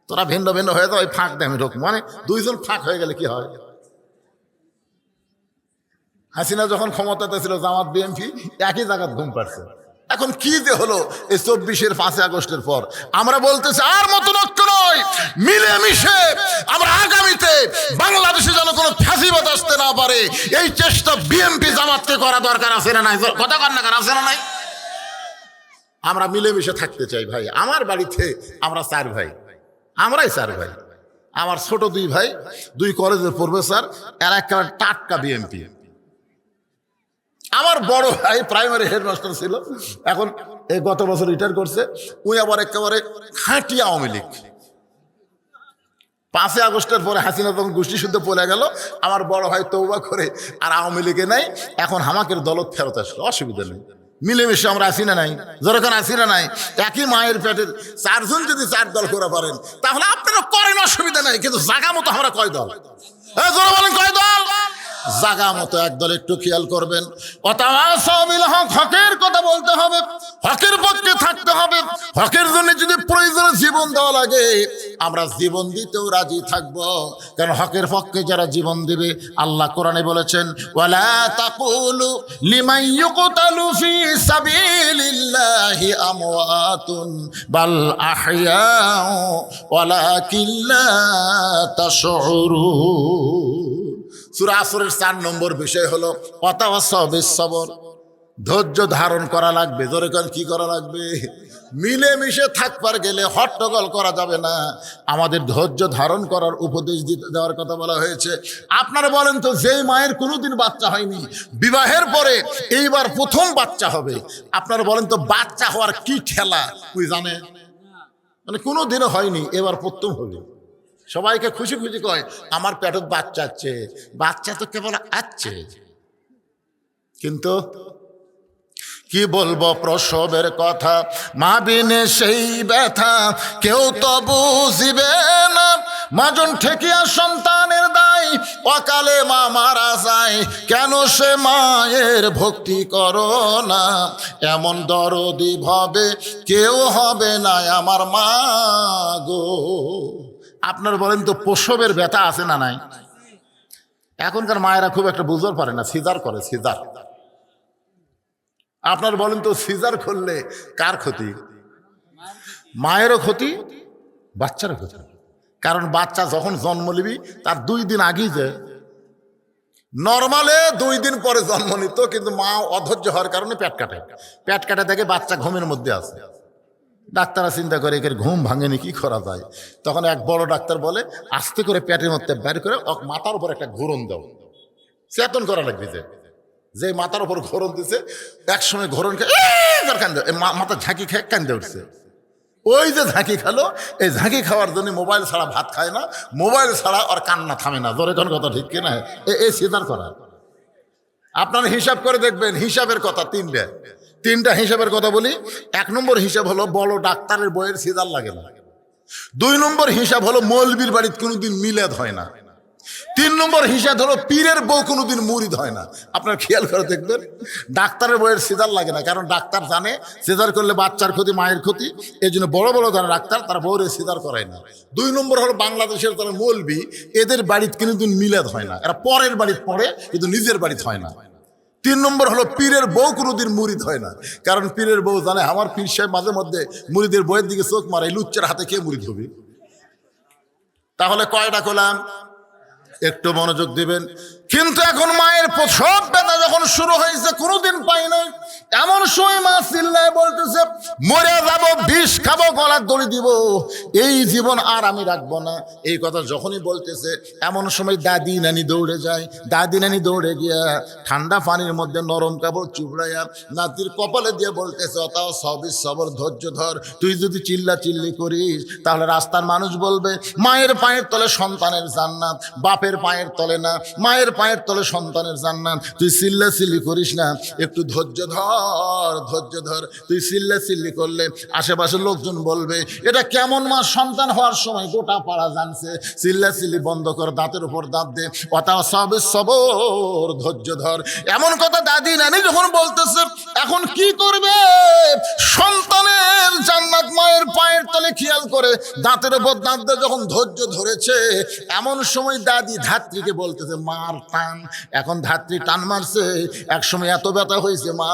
তোরা ভিন্ন ভিন্ন হয়ে যাও, ওই ফাঁক দেয় আমি ঢোক, মানে দুইজন ফাঁক হয়ে গেলে কি হয়? হাসিনা যখন ক্ষমতাতে ছিল জামাত বিএনপি একই জায়গায় ঘুম পাচ্ছে। এখন কি যে হলো এই 24-এর 5 আগস্টের পর, আমরা বলতেছি আর মতনৈক্য নয়, মিলেমিশে আমরা আগামীতে বাংলাদেশে যেন কোনো ফ্যাসিবাদ আসতে না পারে, এই চেষ্টা বিএনপি জামাতকে করা দরকার আছে না নাই? কথা কান্নাকার আছে না নাই? আমরা মিলেমিশে থাকতে চাই ভাই। আমার বাড়িতে আমরা 4 ভাই, আমরাই 4 ভাই। আমার ছোট 2 ভাই 2 কলেজের প্রফেসর, এর একটা টাটকা বিএনপি। আমার বড় ভাই প্রাইমারি হেডমাস্টার ছিল, এখন এই গত বছর রিটায়ার করছে। ওই আবার একেবারে খাঁটি আওয়ামী লীগ। 5 আগস্টের পরে হাসিনা তখন গোষ্ঠী শুদ্ধ পড়ে গেল, আমার বড় ভাই তৌবা করে আর আওয়ামী লীগে নাই, এখন হামাকের দলত ফেরত আসলো, অসুবিধা নেই। মিলেমিশে আমরা আসি না নাই? যখন আসি না নাই, একই মায়ের পেটের 4 জন যদি 4 দল করে পারেন তাহলে আপনারা করেন, অসুবিধা নাই। কিন্তু জাগা মতো আমরা কয় দল? জোরে বলেন কয় দল? জাগা মতো একদল একটু খেয়াল করবেন। হকের কথা বলতে হবে, হকের পক্ষে থাকতে হবে, হকের জন্য যদি প্রয়োজনে জীবন দেওয়া লাগে আমরা জীবন দিতেও রাজি থাকবো। কারণ হকের পক্ষে যারা জীবন দিবে, আল্লাহ কোরআনে বলেছেন ওয়ালা তাকুলু লিমান ইউকতালু ফি সাবিলিল্লাহি আমওয়াতুন বাল আহইয়াউ ওয়ালাকিন লা তাশউরুন। সূরা আসরের 4 নম্বর বিষয় হলো ওয়াতাওয়াসাউ বিস-সবর, ধৈর্য ধারণ করা লাগবে। জোরে কোন কি করা লাগবে? মিলেমিশে থাকবার গেলে হট্টগোল করা যাবে না, আমাদের ধৈর্য ধারণ করার উপদেশ দেওয়ার কথা বলা হয়েছে। আপনারা বলেন তো, যেই মায়ের কোনোদিন বাচ্চা হয়নি, বিবাহের পরে এইবার প্রথম বাচ্চা হবে, আপনারা বলেন তো বাচ্চা হওয়ার কি ঠেলা তুই জানে? মানে কোনোদিনও হয়নি, এবার প্রথম হবে। সবাইকে খুশি খুশি কয় আমার পেটত বাচ্চা আছে, বাচ্চা তো কেবল আছে, কিন্তু কি বলবো প্রসবের কথা, মা বিনে সেই ব্যথা কেউ তো বুঝিবে না। মাজন ঠেকিয়া সন্তানের দায়, অকালে মা মারা যায়, কেন সে মায়ের ভক্তি করো না? এমন দরদি ভাবে কেউ হবে না আমার মা গো। আপনার বলেন তো প্রসবের ব্যথা আছে না নাই? এখনকার মায়েরা খুব একটা বুঝতে পারে না, সিজার করে, সিজার। আপনার বলেন তো সিজার করলে কার ক্ষতি? মায়েরও ক্ষতি, বাচ্চারও ক্ষতি। কারণ বাচ্চা যখন জন্ম নিবি তার 2 দিন আগেই যে নর্মালে 2 দিন পরে জন্ম নিত, কিন্তু মা অধৈর্য হওয়ার কারণে পেট কাটে দেখে বাচ্চা ঘুমের মধ্যে আছে। ডাক্তাররা চিন্তা করে এর ঘুম ভাঙেনি, কি করা যায়? তখন এক বড় ডাক্তার বলে আস্তে করে পেটের মধ্যে বের করে মাথার উপর একটা ঘোরণ দাও, চেতন করা লাগবে। যে মাথার উপর ঘোরণ দিছে, একসময় ঘোরণ মাথা ঝাঁকি খেয়ে কান্দে উঠছে। ওই যে ঝাঁকি খেলো, এই ঝাঁকি খাওয়ার জন্য মোবাইল ছাড়া ভাত খায় না, মোবাইল ছাড়া আর কান্না থামে না। জোরে কোন কথা ঠিক কিনা? এই সিজার করা। আপনারা হিসাব করে দেখবেন, হিসাবের কথা 3টা হিসাবের কথা বলি। 1 নম্বর হিসাব হলো বড় ডাক্তারের বইয়ের সিজার লাগে না। 2 নম্বর হিসাব হলো মৌলবীর বাড়িতে কোনোদিন মিলাদ হয় না। 3 নম্বর হিসাব হলো পীরের বউ কোনোদিন মুরিদ হয় না। আপনার খেয়াল করে দেখবেন, ডাক্তারের বইয়ের সিজার লাগে না, কারণ ডাক্তার জানে সিজার করলে বাচ্চার ক্ষতি, মায়ের ক্ষতি। এই জন্য বড় বড় যারা ডাক্তার তারা বউয়ের সিজার করায় না। 2 নম্বর হলো বাংলাদেশের যারা মৌলবী, এদের বাড়িতে কোনোদিন মিলাদ হয় না, এরা পরের বাড়িতে পড়ে কিন্তু নিজের বাড়িতে হয় না। 3 নম্বর হলো পীরের বউ কোনোদিন মুরিদ হয় না, কারণ পীরের বউ জানে আমার পীর সাহেব মাঝে মধ্যে মুরিদের বইয়ের দিকে চোখ মারে, লুচ্চার হাতে কে মুরিদ হবে? তাহলে কয়টা করলাম? একটু মনোযোগ দিবেন। কিন্তু এখন মায়ের প্রসব ব্যথা যখন শুরু হয়েছে, কোনোদিন পাই নাই, এমন সময় মা চিল্লায় বলতেছে, মরে যাব, বিষ খাবো, গলার দড়ি দিব, এই জীবন আর আমি রাখবো না। এই কথা যখনই বলতেছে, এমন সময় দাদি নানি দৌড়ে যায়। দাদি নানি দৌড়ে গিয়া ঠান্ডা পানির মধ্যে নরম কাপড় চুবড়াইয়া নাতির কপালে দিয়ে বলতেছে, অতাও সবই সবর, ধৈর্য ধর, তুই যদি চিল্লা চিল্লি করিস তাহলে রাস্তার মানুষ বলবে মায়ের পায়ের তলে সন্তানের জান্নাত, বাপের পায়ের তলে না, মায়ের পায়ের তলে সন্তানের জান্নাত। তুই চিল্লা চিল্লি করিস না, একটু ধৈর্য ধর, ধৈর্য ধর। তুই চিল্লা চিল্লি করলে আশেপাশের লোকজন বলবে এটা কেমন মা, সন্তান হওয়ার সময় গোটা পাড়া জানছে। চিল্লা চিল্লি বন্ধ কর, দাঁতের উপর দাঁত দে, অতাও সবে সবর, ধৈর্য ধর। এমন কথা দাদি নানি যখন বলতেছে, এখন কি করবে? সন্তানের জান্নাত মায়ের পায়ের তলে খেয়াল করে দাঁতের উপর দাঁত দিয়ে যখন ধৈর্য ধরেছে, এমন সময় দাদি ধাত্রীকে বলতেছে, মার টান। এখন ধাত্রী টান মারছে, এক সময় এত ব্যথা হয়েছে মা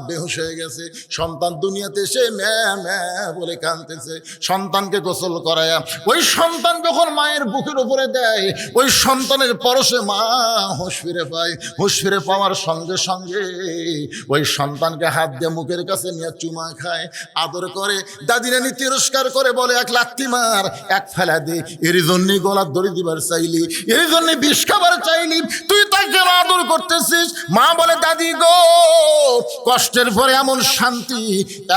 বেহুশ হয়ে গেছে। সন্তান দুনিয়াতে এসে ম্যা ম্যা বলে কাঁদতেছে। সন্তানকে গোসল করায়া ওই সন্তান যখন মায়ের বুকের উপরে দেয়, ওই সন্তানের পরশে মা হুঁশ ফিরে পায়। হুঁশ ফিরে পাওয়ার সঙ্গে সঙ্গে ওই সন্তানকে হাত দিয়ে মুখের কাছে নিয়ে চুমা খায়, আদর করে। দাদি নানি তিরস্কার করে বলে, এক লাথি মার, এক ফেলা দে, এর জন্যই গলার দড়ি দিবার চাইলি, এর জন্য বিষ খাবার চাইলি, তুই তাকে আদর করতেছিস। মা বলে, দাদি গো, কষ্টের পরে এমন শান্তি,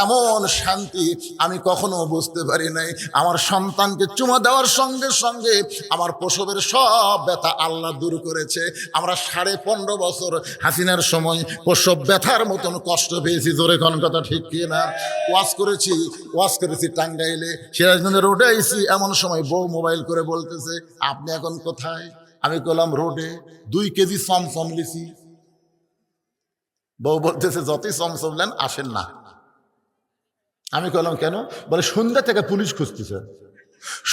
এমন শান্তি আমি কখনো বুঝতে পারি নাই। আমার সন্তানকে চুমা দেওয়ার সঙ্গে সঙ্গে আমার প্রসবের সব ব্যথা আল্লাহ দূর করেছে। আমরা 15.5 বছর হাসিনার সময় প্রসব ব্যথার মতন কষ্ট পেয়েছি। জোরে কোন কথা ঠিক কি না? ওয়াজ করেছি টাঙ্গাইলে, সিরাজগঞ্জে রোডে আইছি। এমন সময় বউ মোবাইল করে বলতেছে, আপনি এখন কোথায়? আমি বললাম রোডে, 2 কেজি চমচম লিছি। বউ বলতেছে, যতই চমচম নেন আসেন না। আমি বললাম কেন? বলে সন্ধ্যা থেকে পুলিশ খুঁজতেছে,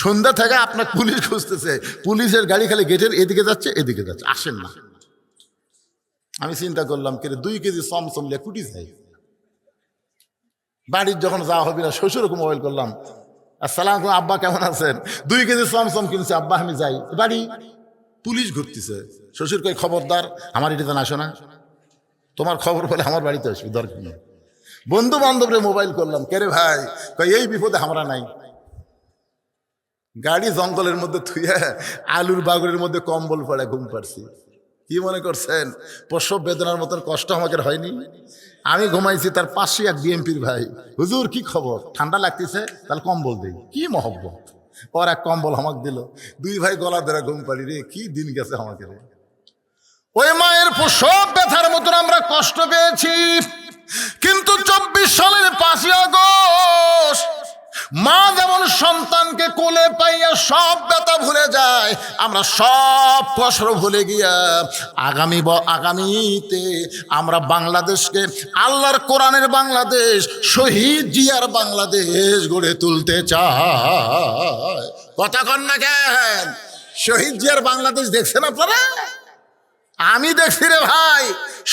সন্ধ্যা থেকে আপনার পুলিশ খুঁজতেছে, পুলিশের গাড়ি খালি গেটের এদিকে যাচ্ছে এদিকে যাচ্ছে, আসেন না। আমি চিন্তা করলাম, কে 2 কেজি চমচম লিয়ে কুটি যাই। বাড়ির যখন যাওয়া হবে না, শ্বশুরকে মোবাইল করলাম, আসসালাম আলাইকুম আব্বা, কেমন আছেন? 2 কেজি চমচম কিনছে আব্বা, আমি যাই। বাড়ি পুলিশ ঘুরতেছে। শ্বশুর কই, খবরদার আমার এটিতে আসো না, তোমার খবর বলে আমার বাড়িতে আসবি, দরকার নেই। বন্ধু বান্ধবরে মোবাইল করলাম, কে রে ভাই? কই এই বিপদে আমরা নাই। গাড়ি জঙ্গলের মধ্যে থুয়ে আলুর বাগড়ের মধ্যে কম্বল পড়ে ঘুম পাড়ছি। কি মনে করছেন প্রসব বেদনার মতন কষ্ট আমাকে হয়নি? আমি ঘুমাইছি, তার পাশে এক বিএমপির ভাই, হুজুর কি খবর, ঠান্ডা লাগতেছে, তাহলে কম্বল দেই। কি মহব্বত, ওর এক কম্বল আমাকে দিল। 2 ভাই গলা ধরে ঘুম পাড়ি। রে কি দিন গেছে আমাকে রে। ওই মায়ের প্রসব ব্যথার মতন আমরা কষ্ট পেয়েছি। কিন্তু 24 সালের 5 আগস্ট মা যেমন সন্তানকে কোলে পাইয়া সব ব্যথা ভুলে যায়, আমরা সব কষ্ট ভুলে গিয়া আগামীতে আমরা বাংলাদেশকে আল্লাহর কোরআনের বাংলাদেশ, শহীদ জিয়ার বাংলাদেশ গড়ে তুলতে চাই। কথা কন না কেন? শহীদ জিয়ার বাংলাদেশ দেখছেন আপনারা? আমি দেখছি রে ভাই।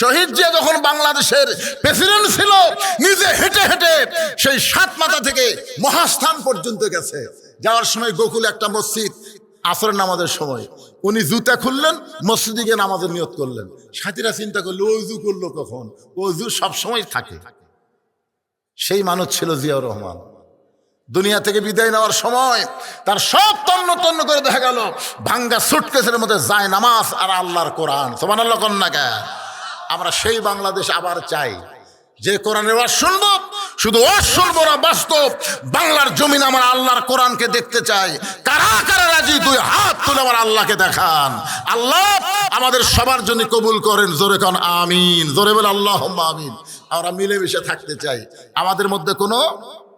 শহীদ জিয়া যখন বাংলাদেশের প্রেসিডেন্ট ছিল, নিজে হেঁটে হেঁটে সেই 7 মাথা থেকে মহাস্থান পর্যন্ত গেছে। যাওয়ার সময় গোকুলে একটা মসজিদ, আসরের নামাজের সময় উনি জুতা খুললেন, মসজিদে গিয়ে নামাজের নিয়ত করলেন। সাথীরা চিন্তা করলো, অজু করলো কখন? অজু সবসময় থাকে। সেই মানুষ ছিল জিয়াউর রহমান। দুনিয়া থেকে বিদায় নেওয়ার সময় তার সব তন্ন তন্ন করে দেখা গেল ভাঙ্গা সুটকেসের মধ্যে যায় নামাজ আর আল্লাহর কোরআন। সুবহানাল্লাহ কোন না কে? আমরা সেই বাংলাদেশ আবার চাই, যে কোরআনের ওয়াজ শুনবো, শুধু ওয়াজ শুনবো না, বাস্তব বাংলার জমিন আমার আল্লাহর কোরআনকে দেখতে চাই। কারা কারা রাজি? 2 হাত তুলে আমার আল্লাহকে দেখান। আল্লাহ আমাদের সবার জন্য কবুল করেন। জোরে কান আমিন, জোরে বলে আল্লাহুম্মা আমিন। আমরা মিলেমিশে থাকতে চাই, আমাদের মধ্যে কোনো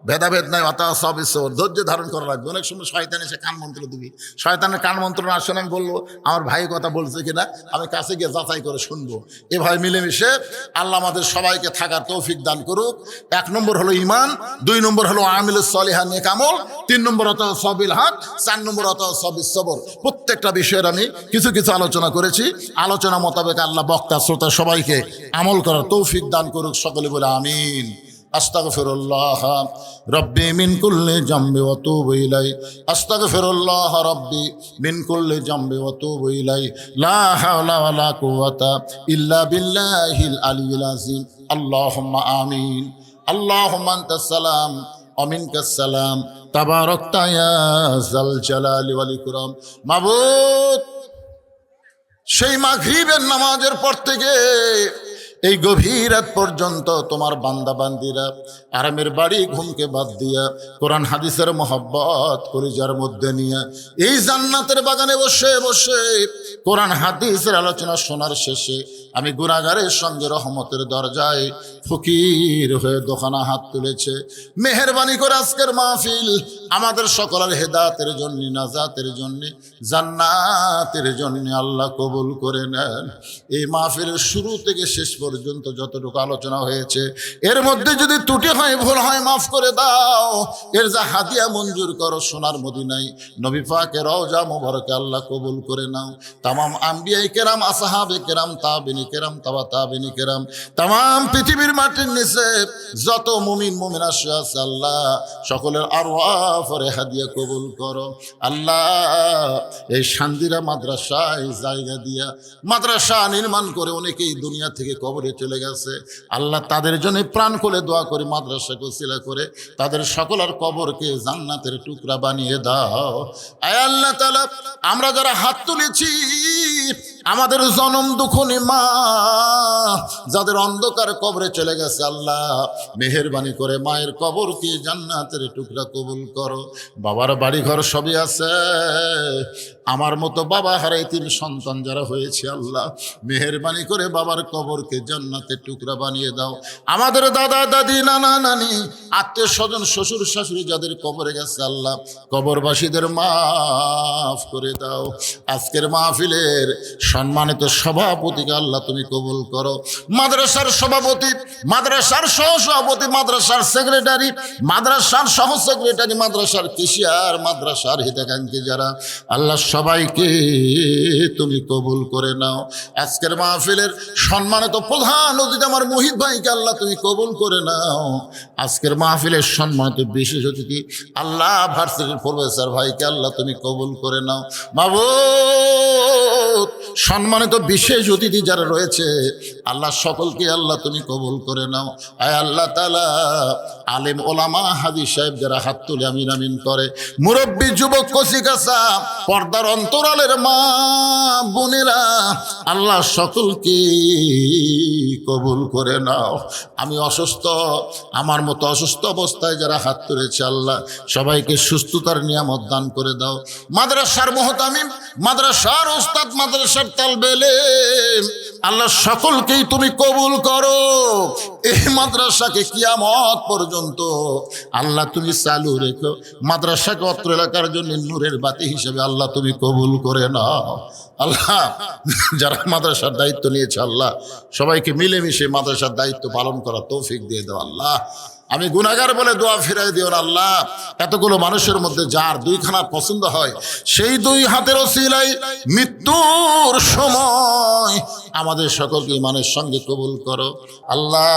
ভেদাভেদ নাই। ধৈর্য ধারণ করা লাগবে। অনেক সময় শয়তান এসে কান মন্ত্র দিবি, শয়তানের কান মন্ত্র না শুনে আমি বলবো আমার ভাই কথা বলছে কিনা, আমি কাছে গিয়ে যাচাই করে শুনবো। এভাবে মিলেমিশে আল্লাহ আমাদের সবাইকে থাকার তৌফিক দান করুক। 1 নম্বর হলো ঈমান, 2 নম্বর হলো আমিলুস সলিহা নেক আমল, 3 নম্বর সবিল হক, 4 নম্বর সবিস সবর। প্রত্যেকটা বিষয়ের আমি কিছু কিছু আলোচনা করেছি। আলোচনা মোতাবেক আল্লাহ বক্তা শ্রোতা সবাইকে আমল করার তৌফিক দান করুক। সকলে বলে আমিন। আস্তাগফিরুল্লাহ রব্বি মিন কুল্লি জামবি ওয়া তুবু ইলাই আস্তাগফিরুল্লাহ রব্বি মিন কুল্লি জামবি ওয়া তুবু ইলাই লা হাওলা ওয়া লা কুওয়াতা ইল্লা বিল্লাহিল আলিয়্যিল আযীম আল্লাহুম্মা আমিন আল্লাহুম্মা আনতাস সালাম ওয়া মিনকাস সালাম তাবারাকতা ইয়া যাল জালালি ওয়াল ইকরাম। মাবুদ, সেই মাগরিবের নামাজের পর থেকে এই গভীর রাত পর্যন্ত তোমার বান্দা বান্দিরা আরামের বাড়ি ঘুমকে বাদ দিয়া কোরআন হাদিসের মোহাব্বত কলিজার মধ্যে নিয়ে এই জান্নাতের বাগানে বসে বসে কোরআন হাদিসের আলোচনা শোনার শেষে আমি গুনাহগারের সঙ্গে রহমতের দরজায় ফকির হয়ে দোকানা হাত তুলেছে। মেহেরবানি করে আজকের মাহফিল আমাদের সকলের হেদায়েতের জন্য, নাজাতের জন্য, জান্নাতের জন্য আল্লাহ কবুল করে নেন। এই মাহফিলের শুরু থেকে শেষ পর্যন্ত যতটুকু আলোচনা হয়েছে এর মধ্যে যদি ত্রুটি হয়, ভুল হয়, মাফ করে দাও। এর যা হাদিয়া মঞ্জুর করো সোনার মদিনায় নবী পাকের রওজা মুবারকে আল্লাহ কবুল করে নাও। তামাম আম্বিয়ায়ে কেরাম, আসহাবে কেরাম, তাবিনী কেরাম, তাবা তাবিনী কেরাম, তামাম পৃথিবীর মাটির নিচে যত মুমিন মুমিনা আছে আল্লাহ সকলের আরওয়াফরে হাদিয়া কবুল করো। আল্লাহ এই শান্তিরা মাদ্রাসায় জায়গা দিয়া মাদ্রাসা নির্মাণ করে অনেকেই দুনিয়া থেকে কবরে চলে গেছে। আল্লাহ তাদের জন্য প্রাণ খুলে দোয়া করে মাদ্রাসাকে ওসিলা করে তাদের সকলের কবরকে জান্নাতের টুকরা বানিয়ে দাও। আয় আল্লাহ তাআলা, আমরা যারা হাত তুলেছি আমাদের জনম দুঃখনী মা যাদের অন্ধকার কবরে চলে গেছে আল্লাহ মেহেরবানি করে মায়ের কবরকে জান্নাতের টুকরা কবুল করো। বাবার বাড়ি ঘর সবই আছে, আমার মতো বাবা হারা এতিম সন্তান যারা হয়েছে আল্লাহ মেহেরবানি করে বাবার কবরকে জান্নাতের টুকরা বানিয়ে দাও। আমাদের দাদা দাদি, নানা নানি, আত্মীয় স্বজন, শ্বশুর শাশুড়ি যাদের কবরে গেছে আল্লাহ কবরবাসীদের মাফ করে দাও। আজকের মাহফিলের সম্মানিত সভাপতিকে আল্লাহ তুমি কবুল করো। মাদ্রাসার সভাপতি, মাদ্রাসার সহসভাপতি, মাদ্রাসার সেক্রেটারি, মাদ্রাসার সহ সেক্রেটারি, মাদ্রাসার কেশিয়ার, মাদ্রাসার হিতাকাঙ্ক্ষী যারা আল্লাহ সবাইকে তুমি কবুল করে নাও। আজকের মাহফিলের সম্মানিত প্রধান অতিথি আমার মুহিত ভাইকে আল্লাহ তুমি কবুল করে নাও। আজকের মাহফিলের সম্মানিত বিশেষ অতিথি আল্লাহ ভার্সিটির প্রফেসর ভাইকে আল্লাহ তুমি কবুল করে নাও। মাবুদ, সম্মানিত বিশেষ অতিথি যারা রয়েছে আল্লাহ সকলকে আল্লাহ তুমি কবুল করে নাও। আয় আল্লাহ তাআলা, আলেম ওলামা হাদিস সাহেব যারা হাত তুলে আমিন আমিন করে, মুরব্বী যুবক কচিকাঁচা, পর্দার অন্তরালের মা বোনেরা আল্লাহ সকলকে কবুল করে নাও। আমি অসুস্থ, আমার মতো অসুস্থ অবস্থায় যারা হাত তুলেছে আল্লাহ সবাইকে সুস্থতার নিয়ামত দান করে দাও। মাদ্রাসার মুহতামিম, মাদ্রাসার ওস্তাদ, মাদ্রাসার তালবে ইলম আল্লাহ সকলকেই তুমি কবুল করো। এই মাদ্রাসাকে কিয়ামত পর্যন্ত আল্লাহ তুমি চালু রেখো। মাদ্রাসাকে অত্র এলাকার জন্য নূরের বাতি হিসেবে আল্লাহ তুমি কবুল করে নাও। আল্লাহ, যারা মাদ্রাসার দায়িত্ব নিয়েছে আল্লাহ সবাইকে মিলেমিশে মাদ্রাসার দায়িত্ব পালন করার তৌফিক দিয়ে দাও। আল্লাহ, আমি গুনাহগার বলে দোয়া ফিরাই দিও না আল্লাহ। এতগুলো মানুষের মধ্যে যার দুইখানা পছন্দ হয় সেই দুই হাতের ওসিলায় মৃত্যুর সময় আমাদের সকলকে ইমানের সঙ্গে কবুল করো। আল্লাহ,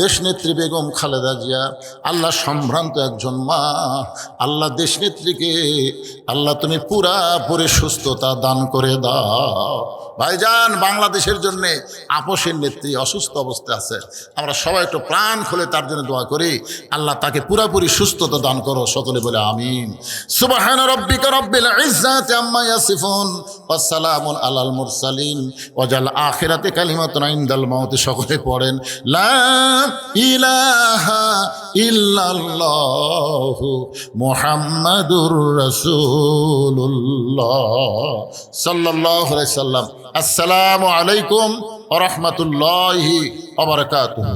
দেশনেত্রী বেগম খালেদা জিয়া আল্লাহ সম্ভ্রান্ত একজন মা, আল্লাহ দেশনেত্রীকে আল্লাহ তুমি পুরাপুরি সুস্থতা দান করে দাও। ভাইজান, বাংলাদেশের জন্য আপসের নেত্রী অসুস্থ অবস্থায় আছে, আমরা সবাই একটু প্রাণ খুলে তার জন্য দোয়া করি। আল্লাহ তাকে পুরাপুরি সুস্থতা দান করো, সকলে বলে আমিন। সুবহান রাব্বিকা রাব্বিল ইজ্জাতি আম্মা ইয়াসিফুন ওয়া সালামুন আলাল মুরসালিন ওয়াজাল আখিরাতি কালিমাতুন ইনদাল মাউত। সকলে পড়েন লা ইলাহা ইল্লাল্লাহু মুহাম্মাদুর রাসূলুল্লাহ সাল্লাল্লাহু আলাইহি সাল্লাম। আসসালামু আলাইকুম ওয়া রাহমাতুল্লাহি ওয়া বারাকাতুহু।